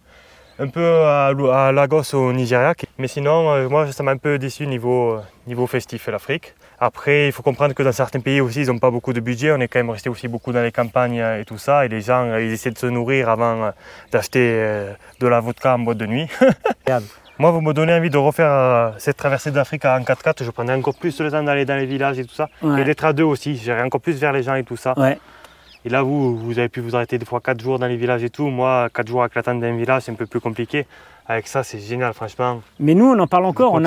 un peu à Lagos au Nigeria. Mais sinon, moi, ça m'a un peu déçu niveau festif, l'Afrique. Après, il faut comprendre que dans certains pays aussi, ils n'ont pas beaucoup de budget. On est quand même resté aussi beaucoup dans les campagnes et tout ça. Et les gens, ils essaient de se nourrir avant d'acheter de la vodka en boîte de nuit. Moi, vous me donnez envie de refaire cette traversée d'Afrique en 4x4. Je prendrai encore plus le temps d'aller dans les villages et tout ça. Et d'être à 2 aussi. J'irai encore plus vers les gens et tout ça. Et là, vous avez pu vous arrêter des fois 4 jours dans les villages et tout. Moi, 4 jours avec l'attente d'un village, c'est un peu plus compliqué. Avec ça, c'est génial, franchement. Mais nous, on en parle encore.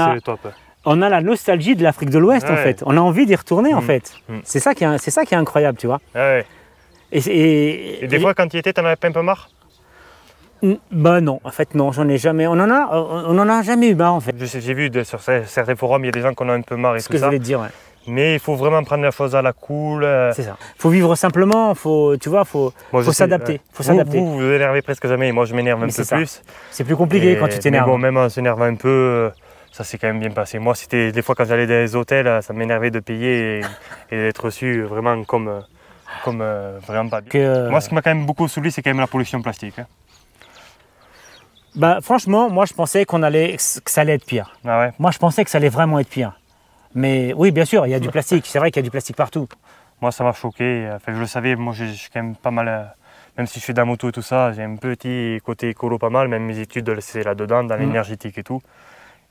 On a la nostalgie de l'Afrique de l'Ouest, en fait. On a envie d'y retourner, en fait. C'est ça qui est incroyable, tu vois. Et des fois, quand tu y étais, t'en avais pas un peu marre? Bah non, en fait non, j'en ai jamais. On en a jamais eu marre en fait. J'ai vu sur certains forums, il y a des gens qui en ont un peu marre et C'est ce tout que je ça. voulais te dire, ouais. Mais il faut vraiment prendre la chose à la cool. C'est ça. Faut vivre simplement, tu vois, faut s'adapter. Faut s'adapter. Vous énervez presque jamais, moi je m'énerve un peu plus. C'est plus compliqué quand tu t'énerves. Mais bon, même en s'énervant un peu, ça s'est quand même bien passé. Moi, c'était des fois quand j'allais dans les hôtels, ça m'énervait de payer et d'être reçu vraiment comme vraiment pas bien. Moi, ce qui m'a quand même beaucoup saoulé, c'est quand même la pollution plastique. Hein. Bah franchement, moi je pensais que ça allait être pire. Ah ouais. Moi je pensais que ça allait vraiment être pire. Mais oui, bien sûr, il y a du plastique. C'est vrai qu'il y a du plastique partout. Moi, ça m'a choqué. Enfin, je le savais, moi, je suis quand même pas mal. Même si je fais de la moto et tout ça, j'ai un petit côté écolo pas mal. Même mes études, c'est là-dedans, dans l'énergétique et tout.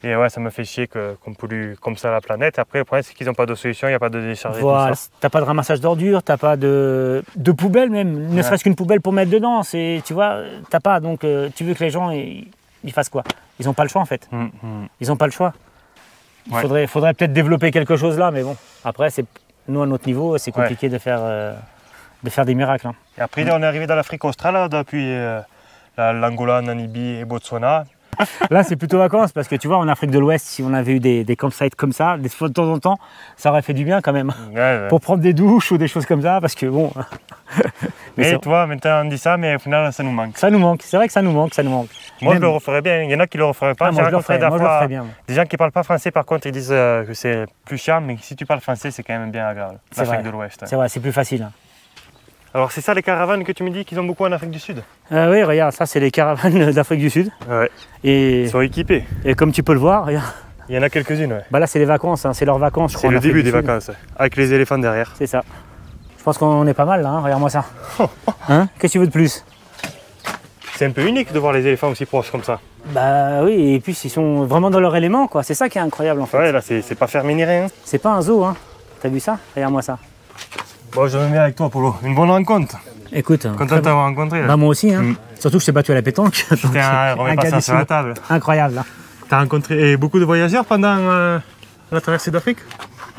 Et ouais, ça me fait chier qu'on pollue comme ça la planète. Après, le problème, c'est qu'ils n'ont pas de solution, il n'y a pas de décharge. Voilà, t'as pas de ramassage d'ordures, t'as pas de poubelle même, ne serait-ce qu'une poubelle pour mettre dedans. Tu vois, t'as pas. Donc, tu veux que les gens ils fassent quoi? Ils n'ont pas le choix en fait. Ils n'ont pas le choix. Il faudrait peut-être développer quelque chose là, mais bon. Après, nous à notre niveau, c'est compliqué de faire des miracles. Hein. Et après, on est arrivé dans l'Afrique australe, depuis l'Angola, Namibie et Botswana. Là, c'est plutôt vacances parce que tu vois, en Afrique de l'Ouest, si on avait eu des campsites comme ça, de temps en temps, ça aurait fait du bien quand même. Ouais. Pour prendre des douches ou des choses comme ça, parce que bon. Mais tu vois, maintenant on dit ça, mais au final, ça nous manque. Ça nous manque, c'est vrai que ça nous manque. Moi, je le referais bien. Il y en a qui le referaient pas. Moi, je le referais bien. Des gens qui ne parlent pas français, par contre, ils disent que c'est plus chiant, mais si tu parles français, c'est quand même bien agréable. L'Afrique de l'Ouest. C'est vrai, c'est plus facile. Hein. Alors, c'est ça les caravanes que tu me dis qu'ils ont beaucoup en Afrique du Sud? Oui, regarde, ça, c'est les caravanes d'Afrique du Sud. Ouais. Ils sont équipés. Et comme tu peux le voir, regarde. Il y en a quelques-unes, ouais. Bah là, c'est les vacances, hein, c'est leurs vacances, je crois. C'est le début des vacances, avec les éléphants derrière. C'est ça. Je pense qu'on est pas mal là, hein, regarde-moi ça. Hein? Qu'est-ce que tu veux de plus? C'est un peu unique de voir les éléphants aussi proches comme ça. Bah oui, et puis ils sont vraiment dans leur élément, quoi. C'est ça qui est incroyable en fait. Ouais, là, c'est pas fermé ni rien. C'est pas un zoo, hein. T'as vu ça? Regarde-moi ça. Bon, je me mets avec toi, Polo. Une bonne rencontre. Écoute, content de t'avoir rencontré. Là. Bah moi aussi, hein. Surtout que je t'ai battu à la pétanque. Putain, on remet pas ça sur la table. Incroyable, là. T'as rencontré beaucoup de voyageurs pendant la traversée d'Afrique?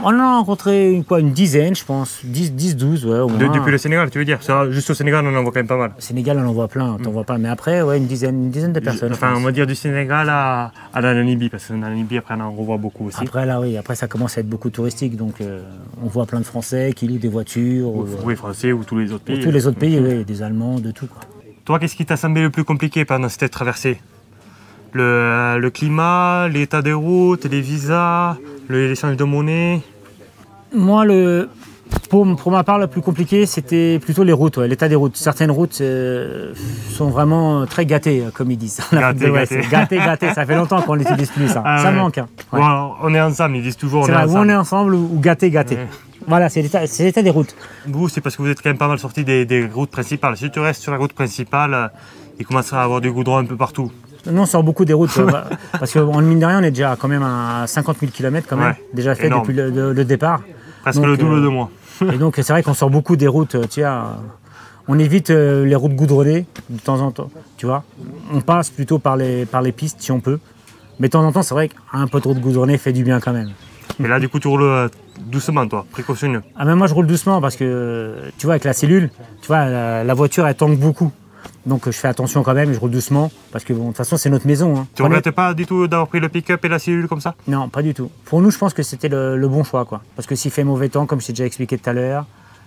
On en a rencontré une dizaine, je pense. 10, 12, ouais, au moins. Depuis le Sénégal, tu veux dire? Juste au Sénégal, on en voit quand même pas mal. Au Sénégal, on en voit plein, t'en vois pas. Mais après, ouais, une dizaine de personnes. Enfin, on va dire du Sénégal à la Namibie, parce que la Namibie, après, on en revoit beaucoup aussi. Après, là, oui, après, ça commence à être beaucoup touristique. Donc, on voit plein de Français qui louent des voitures. Oui, Français ou tous les autres pays. Ou tous les autres pays, oui, des Allemands, de tout, quoi. Toi, qu'est-ce qui t'a semblé le plus compliqué pendant cette traversée? Le climat, l'état des routes, les visas, l'échange de monnaie? Moi, pour ma part, le plus compliqué, c'était plutôt les routes, ouais, l'état des routes. Certaines routes sont vraiment très gâtées, comme ils disent. Gâtées, ça fait longtemps qu'on n'utilise plus ça. Ça manque. Hein. Ouais. Bon, on est ensemble, ils disent toujours. C'est vrai, on est ensemble ou gâté. Ouais. Voilà, c'est l'état des routes. Vous, c'est parce que vous êtes quand même pas mal sortis des routes principales. Si tu restes sur la route principale, il commencera à avoir du goudron un peu partout. Non, on sort beaucoup des routes, parce qu'en mine de rien, on est déjà quand même à 50 000 km quand même, déjà fait énorme. Depuis le départ. Presque donc, le double de moi. Et donc c'est vrai qu'on sort beaucoup des routes, on évite les routes goudronnées de temps en temps, tu vois. On passe plutôt par les pistes si on peut, mais de temps en temps c'est vrai qu'un peu de route goudronnée fait du bien quand même. Et là du coup tu roules doucement toi, précautionneux. Ah mais moi je roule doucement parce que tu vois avec la cellule, tu vois la voiture elle tangue beaucoup. Donc je fais attention quand même, je roule doucement, parce que bon, de toute façon c'est notre maison. Hein. Tu ne regrettes pas du tout d'avoir pris le pick-up et la cellule comme ça? Non, pas du tout. Pour nous, je pense que c'était le bon choix, quoi. Parce que s'il fait mauvais temps, comme je t'ai déjà expliqué tout à l'heure,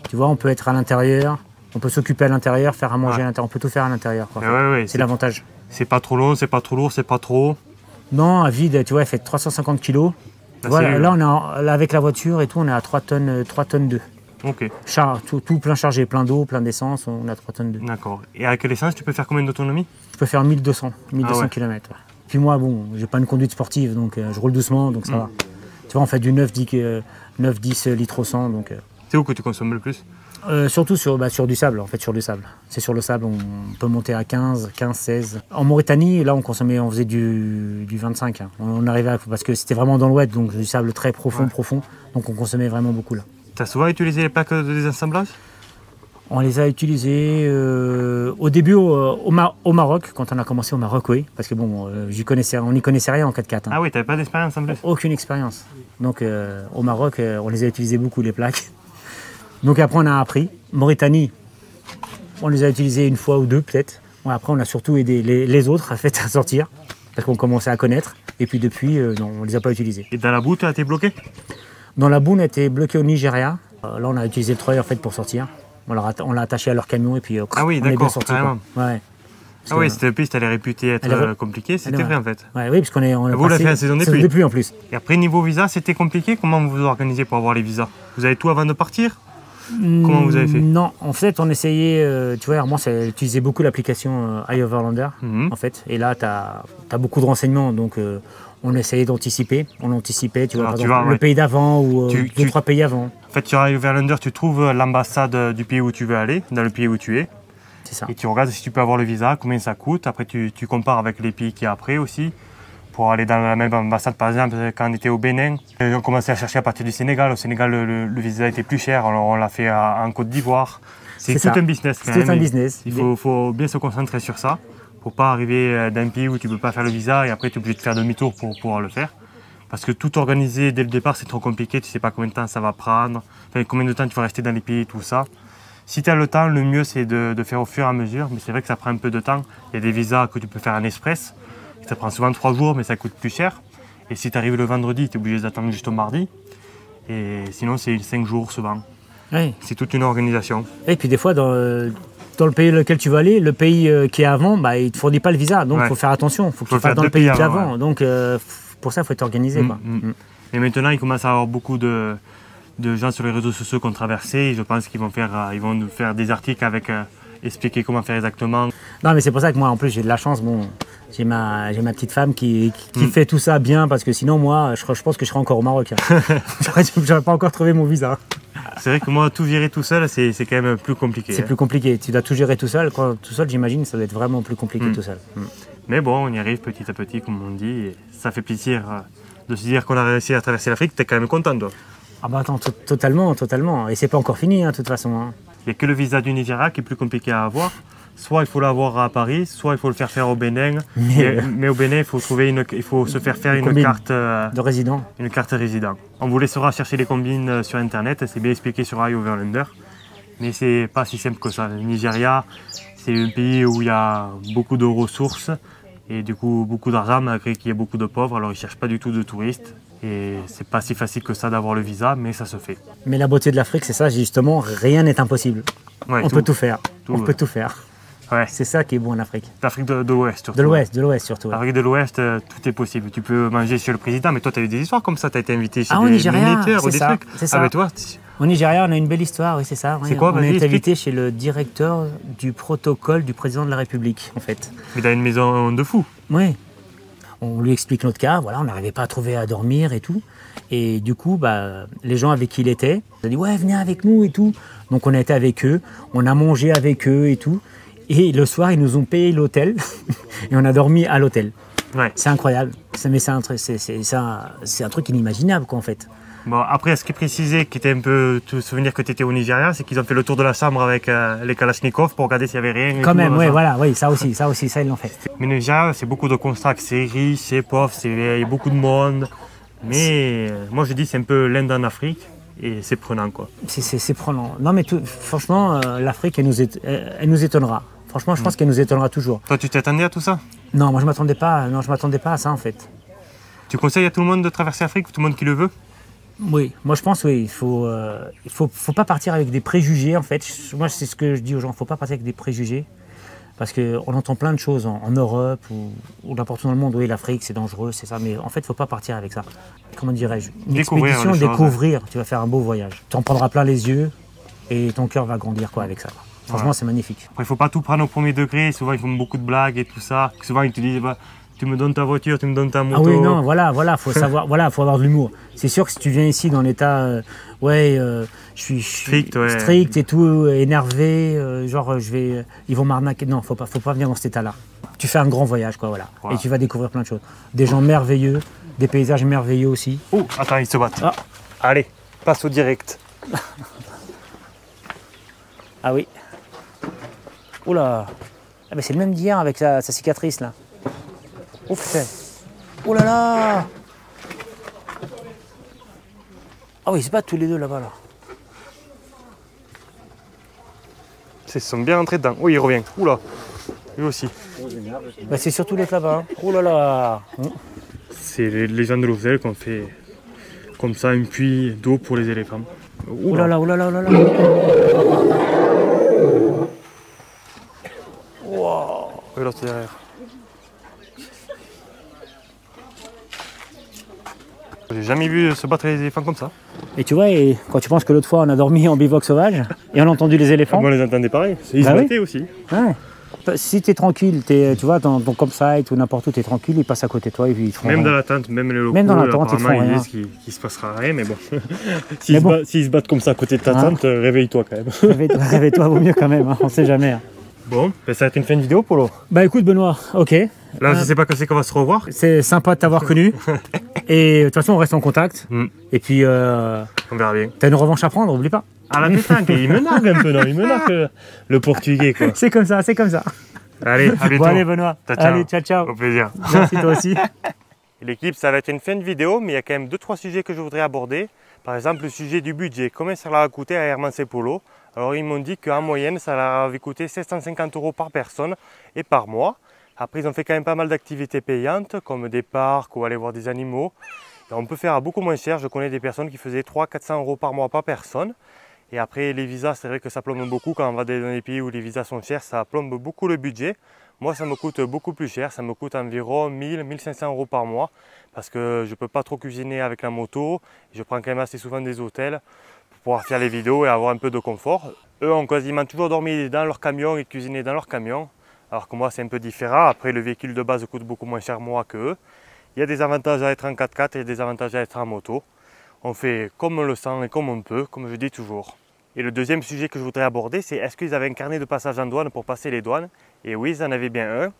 tu vois, on peut être à l'intérieur, on peut s'occuper à l'intérieur, faire à manger à l'intérieur, on peut tout faire à l'intérieur. C'est l'avantage. C'est pas trop long, c'est pas trop lourd, c'est pas trop... Non, à vide, tu vois, elle fait 350 kg. Voilà, là, là, avec la voiture et tout, on est à 3 tonnes 2. Ok. Tout plein chargé, plein d'eau, plein d'essence, on a 3 tonnes 2. D'accord. Et avec l'essence, tu peux faire combien d'autonomie? Je peux faire 1200 km. Ouais. Puis moi, bon, j'ai pas une conduite sportive, donc je roule doucement, donc ça va. Tu vois, on fait du 9-10 litres au 100, donc... C'est où que tu consommes le plus? Surtout sur du sable, en fait, sur du sable. C'est sur le sable, on peut monter à 15, 16. En Mauritanie, là, on faisait du 25. Hein. On arrivait parce que c'était vraiment dans l'ouest, donc du sable très profond, donc on consommait vraiment beaucoup là. Tu as souvent utilisé les plaques de désassemblage? On les a utilisées au début au Maroc, quand on a commencé au Maroc, oui. Parce que bon, on n'y connaissait rien en 4x4. Hein. Ah oui, tu n'avais pas d'expérience en plus? Aucune expérience. Donc au Maroc, on les a utilisées beaucoup, les plaques. Donc après, on a appris. Mauritanie, on les a utilisées une fois ou deux peut-être. Ouais, après, on a surtout aidé les autres en fait, à sortir, parce qu'on commençait à connaître. Et puis depuis, non, on ne les a pas utilisés. Et dans la boue, tu as été bloqué? Dans la boue, on a été bloqué au Nigeria. Là, on a utilisé le treuil en fait, pour sortir. On l'a attaché à leur camion et puis ah oui, on est bien d'accord, sorti. carrément. Ouais. Ah oui, cette piste, elle est réputée être compliquée, c'était vrai en fait. Ouais, oui, parce qu'on est. Vous l'avez fait la saison des pluies en plus. Et après, niveau visa, c'était compliqué? Comment vous vous organisez pour avoir les visas? Vous avez tout avant de partir? Comment vous avez fait? Non, en fait, on essayait. Tu vois, moi, j'utilisais beaucoup l'application iOverlander, en fait. Et là, tu as beaucoup de renseignements, donc on essayait d'anticiper. On anticipait, tu vois, Alors, par exemple, le pays d'avant ou 2-3 pays avant. En fait, sur iOverlander, tu trouves l'ambassade du pays où tu veux aller, dans le pays où tu es. C'est ça. Et tu regardes si tu peux avoir le visa, combien ça coûte. Après, tu compares avec les pays qui y a après aussi. Pour aller dans la même ambassade, par exemple, quand on était au Bénin, on commençait à chercher à partir du Sénégal. Au Sénégal, le visa était plus cher, alors on l'a fait en Côte d'Ivoire. C'est tout un business. C'est tout un business. Il faut bien se concentrer sur ça, pour pas arriver d'un pays où tu ne peux pas faire le visa et après tu es obligé de faire demi-tour pour pouvoir le faire. Parce que tout organiser dès le départ, c'est trop compliqué, tu ne sais pas combien de temps ça va prendre, enfin, combien de temps tu vas rester dans les pays, tout ça. Si tu as le temps, le mieux c'est de faire au fur et à mesure, mais c'est vrai que ça prend un peu de temps. Il y a des visas que tu peux faire en express, ça prend souvent 3 jours, mais ça coûte plus cher. Et si tu arrives le vendredi, tu es obligé d'attendre juste au mardi. Et sinon, c'est 5 jours souvent. Oui. C'est toute une organisation. Et puis des fois, dans le pays lequel tu vas aller, le pays qui est avant, bah, il ne te fournit pas le visa. Donc il faut faire attention, il faut que tu fasses dans le pays qui est avant. Ouais. Donc pour ça, il faut être organisé. Et maintenant, il commence à y avoir beaucoup de gens sur les réseaux sociaux qui ont traversé. Et je pense qu'ils vont nous faire des articles avec expliquer comment faire exactement. Non, mais c'est pour ça que moi, en plus, j'ai de la chance. Bon, j'ai ma petite femme qui fait tout ça bien, parce que sinon, moi, je pense que je serais encore au Maroc. J'aurais pas encore trouvé mon visa. C'est vrai que moi, tout gérer tout seul, c'est quand même plus compliqué. C'est plus compliqué. Tu dois tout gérer tout seul. Tout seul, j'imagine, ça doit être vraiment plus compliqué tout seul. Mais bon, on y arrive petit à petit, comme on dit. Et ça fait plaisir de se dire qu'on a réussi à traverser l'Afrique. Tu es quand même content, toi? Ah bah attends, totalement. Et c'est pas encore fini, de toute façon. Il n'y a que le visa du Nigeria qui est plus compliqué à avoir. Soit il faut l'avoir à Paris, soit il faut le faire au Bénin. Mais au Bénin, il faut se faire faire une carte de résident. Une carte résident. On vous laissera chercher les combines sur internet, c'est bien expliqué sur iOverlander. Mais c'est pas si simple que ça. Le Nigeria, c'est un pays où il y a beaucoup de ressources et du coup beaucoup d'argent, malgré qu'il y ait beaucoup de pauvres. Alors ils ne cherchent pas du tout de touristes. Et c'est pas si facile que ça d'avoir le visa, mais ça se fait. Mais la beauté de l'Afrique, c'est ça, justement, rien n'est impossible. Ouais, on peut tout faire. On peut tout faire. Ouais. C'est ça qui est bon en Afrique. L'Afrique de l'Ouest surtout. De l'Ouest surtout. Ouais. L'Afrique de l'Ouest, tout est possible. Tu peux manger chez le président, mais toi, tu as eu des histoires comme ça. Tu as été invité chez des militaires ou des trucs. C'est ça. Ah, mais toi, au Nigeria, on a une belle histoire, oui, c'est ça. C'est quoi, on est invité chez le directeur du protocole du président de la République, en fait. Mais dans une maison de fou. Oui. On lui explique notre cas, voilà, on n'arrivait pas à trouver à dormir et tout. Et du coup, les gens avec qui il était, ils ont dit « Ouais, venez avec nous et tout ». Donc on a été avec eux, on a mangé avec eux et tout. Et le soir, ils nous ont payé l'hôtel et on a dormi à l'hôtel. Ouais. C'est incroyable. Mais c'est un truc inimaginable, quoi, en fait. Bon, après, ce qui est précisé, qui était un peu te souvenir que tu étais au Nigeria, c'est qu'ils ont fait le tour de la chambre avec les Kalachnikov pour regarder s'il n'y avait rien. Quand même, oui, voilà, oui, ça aussi, ils l'ont fait. Mais le Nigeria, c'est beaucoup de constats, c'est riche, c'est pauvre, il y a beaucoup de monde. Mais moi, je dis c'est un peu l'Inde en Afrique et c'est prenant, quoi. C'est prenant. Non, mais franchement, l'Afrique, elle nous étonnera. Franchement, je pense qu'elle nous étonnera toujours. Toi, tu t'attendais à tout ça? Non, moi, je m'attendais pas à ça, en fait. Tu conseilles à tout le monde de traverser l'Afrique, tout le monde qui le veut? Oui, moi je pense il faut pas partir avec des préjugés en fait. Moi c'est ce que je dis aux gens, il ne faut pas partir avec des préjugés parce qu'on entend plein de choses en Europe ou n'importe où dans le monde. Oui, l'Afrique c'est dangereux, c'est ça, mais en fait il ne faut pas partir avec ça. Comment dirais-je? Une expédition, découvrir, tu vas faire un beau voyage. Tu en prendras plein les yeux et ton cœur va grandir quoi avec ça. Franchement voilà. C'est magnifique. Après il ne faut pas tout prendre au premier degré, souvent ils font beaucoup de blagues et tout ça. Souvent ils te disent tu me donnes ta voiture, tu me donnes ta moto. Ah oui, non, voilà, faut savoir, faut avoir de l'humour. C'est sûr que si tu viens ici dans l'état, je suis strict et tout, énervé, ils vont m'arnaquer. Non, faut pas venir dans cet état-là. Tu fais un grand voyage, quoi, voilà. Et tu vas découvrir plein de choses. Des gens merveilleux, des paysages merveilleux aussi. Oh, attends, ils se battent. Ah. Allez, passe au direct. Ah oui. Oula. Ah, mais c'est le même d'hier avec sa cicatrice, là. Oh putain! Oh là là! Ah oui, ils se battent tous les deux là-bas là. Ils sont bien rentrés dedans. Oui, il revient. Oula! Lui aussi. Bah, c'est surtout l'autre là-bas. Hein. Oh là là. C'est les gens de l'Osel qu'on fait comme ça un puits d'eau pour les éléphants. Oh là là, oh là là, oh là là. Wow. Et l'autre derrière. J'ai jamais vu se battre les éléphants comme ça. Et tu vois, et quand tu penses que l'autre fois on a dormi en bivouac sauvage et on a entendu les éléphants. On les entendait pareil. Ils se battaient aussi. Ouais. Si tu es tranquille, tu vois, dans ton campsite ou n'importe où, tu es tranquille, ils passent à côté de toi. Ils font même rien. dans la tente, même les locaux, même dans la tente, apparemment, ils disent qu'il ne se passera rien, mais bon. S'ils se battent comme ça à côté de ta tente, réveille-toi quand même. Réveille-toi, vaut mieux quand même, hein, on sait jamais. Hein. Bon, ben ça a été une fin de vidéo, Polo. Bah écoute, Benoît, ok. Là, je sais pas quand c'est qu'on va se revoir. C'est sympa de t'avoir connu. Et de toute façon, on reste en contact. Et puis, on verra bien. T'as une revanche à prendre, oublie pas. Ah, la pétanque, il me nargue un peu, non? Il me nargue le portugais, quoi. C'est comme ça, c'est comme ça. Allez, à bientôt. Bon, allez, Benoît. Ciao, ciao. Allez, ciao, ciao. Au plaisir. Merci, toi aussi. L'équipe, ça va être une fin de vidéo, mais il y a quand même 2-3 sujets que je voudrais aborder. Par exemple, le sujet du budget. Combien ça leur a coûté à Hermance Polo? Alors, ils m'ont dit qu'en moyenne, ça leur avait coûté 750 € par personne et par mois. Après, ils ont fait quand même pas mal d'activités payantes, comme des parcs ou aller voir des animaux. Et on peut faire à beaucoup moins cher. Je connais des personnes qui faisaient 300-400 € par mois par personne. Et après, les visas, c'est vrai que ça plombe beaucoup. Quand on va dans des pays où les visas sont chers, ça plombe beaucoup le budget. Moi, ça me coûte beaucoup plus cher. Ça me coûte environ 1000-1500 € par mois parce que je ne peux pas trop cuisiner avec la moto. Je prends quand même assez souvent des hôtels pour pouvoir faire les vidéos et avoir un peu de confort. Eux ont quasiment toujours dormi dans leur camion et cuisiné dans leur camion. Alors que moi, c'est un peu différent. Après, le véhicule de base coûte beaucoup moins cher moi que eux. Il y a des avantages à être en 4x4 et des avantages à être en moto. On fait comme on le sent et comme on peut, comme je dis toujours. Et le deuxième sujet que je voudrais aborder, c'est est-ce qu'ils avaient un carnet de passage en douane pour passer les douanes? Et oui, ils en avaient bien un.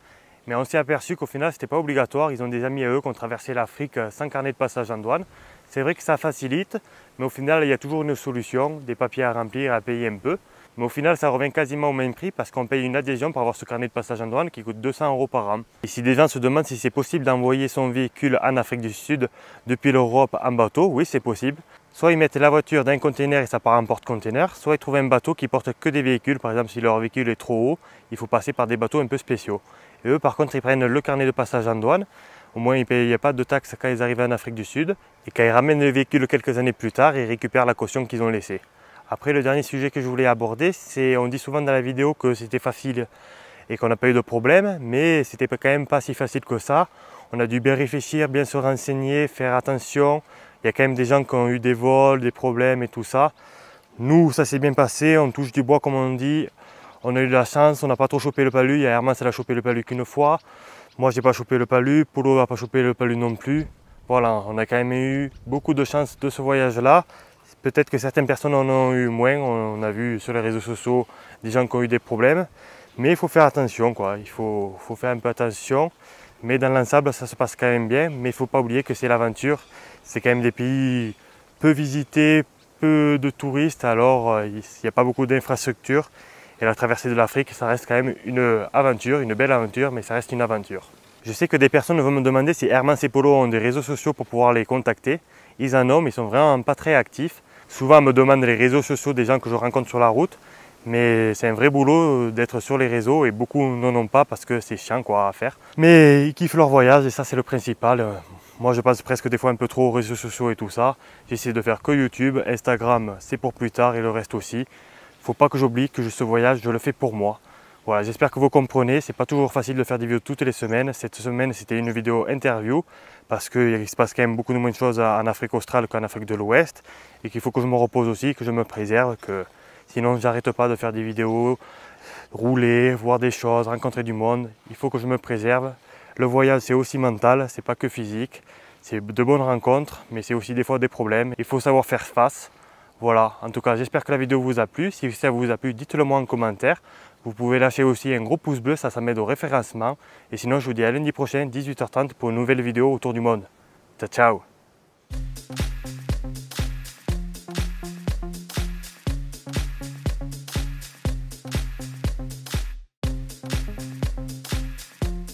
Mais on s'est aperçu qu'au final, ce n'était pas obligatoire. Ils ont des amis à eux qui ont traversé l'Afrique sans carnet de passage en douane. C'est vrai que ça facilite, mais au final, il y a toujours une solution, des papiers à remplir, à payer un peu. Mais au final, ça revient quasiment au même prix parce qu'on paye une adhésion pour avoir ce carnet de passage en douane qui coûte 200 € par an. Et si des gens se demandent si c'est possible d'envoyer son véhicule en Afrique du Sud depuis l'Europe en bateau, oui, c'est possible. Soit ils mettent la voiture dans un container et ça part en porte-container, soit ils trouvent un bateau qui porte que des véhicules. Par exemple, si leur véhicule est trop haut, il faut passer par des bateaux un peu spéciaux. Et eux, par contre, ils prennent le carnet de passage en douane. Au moins, ils ne payent pas de taxes quand ils arrivent en Afrique du Sud. Et quand ils ramènent le véhicule quelques années plus tard, ils récupèrent la caution qu'ils ont laissée. Après, le dernier sujet que je voulais aborder, c'est on dit souvent dans la vidéo que c'était facile et qu'on n'a pas eu de problème, mais c'était quand même pas si facile que ça. On a dû bien réfléchir, bien se renseigner, faire attention. Il y a quand même des gens qui ont eu des vols, des problèmes et tout ça. Nous, ça s'est bien passé, on touche du bois comme on dit. On a eu de la chance, on n'a pas trop chopé le palu. Il y a Hermance, elle a chopé le palu qu'une fois. Moi, j'ai pas chopé le palu, Polo n'a pas chopé le palu non plus. Voilà, on a quand même eu beaucoup de chance de ce voyage-là. Peut-être que certaines personnes en ont eu moins. On a vu sur les réseaux sociaux des gens qui ont eu des problèmes. Mais il faut faire attention, quoi. Il faut faire un peu attention. Mais dans l'ensemble, ça se passe quand même bien. Mais il ne faut pas oublier que c'est l'aventure. C'est quand même des pays peu visités, peu de touristes. Alors, il n'y a pas beaucoup d'infrastructures. Et la traversée de l'Afrique, ça reste quand même une aventure, une belle aventure, mais ça reste une aventure. Je sais que des personnes vont me demander si Hermance et Polo ont des réseaux sociaux pour pouvoir les contacter. Ils en ont, mais ils sont vraiment pas très actifs. Souvent, on me demande les réseaux sociaux des gens que je rencontre sur la route. Mais c'est un vrai boulot d'être sur les réseaux et beaucoup n'en ont pas parce que c'est chiant quoi, à faire. Mais ils kiffent leur voyage et ça c'est le principal. Moi je passe presque des fois un peu trop aux réseaux sociaux et tout ça. J'essaie de faire que YouTube, Instagram c'est pour plus tard et le reste aussi. Faut pas que j'oublie que ce voyage je le fais pour moi. Voilà, j'espère que vous comprenez, c'est pas toujours facile de faire des vidéos toutes les semaines. Cette semaine c'était une vidéo interview parce qu'il se passe quand même beaucoup de moins de choses en Afrique australe qu'en Afrique de l'Ouest et qu'il faut que je me repose aussi, que je me préserve, que sinon j'arrête pas de faire des vidéos, rouler, voir des choses, rencontrer du monde. Il faut que je me préserve. Le voyage c'est aussi mental, c'est pas que physique. C'est de bonnes rencontres, mais c'est aussi des fois des problèmes. Il faut savoir faire face. Voilà, en tout cas j'espère que la vidéo vous a plu. Si ça vous a plu, dites-le moi en commentaire. Vous pouvez lâcher aussi un gros pouce bleu, ça m'aide au référencement. Et sinon je vous dis à lundi prochain, 18h30 pour une nouvelle vidéo autour du monde. Ciao ciao.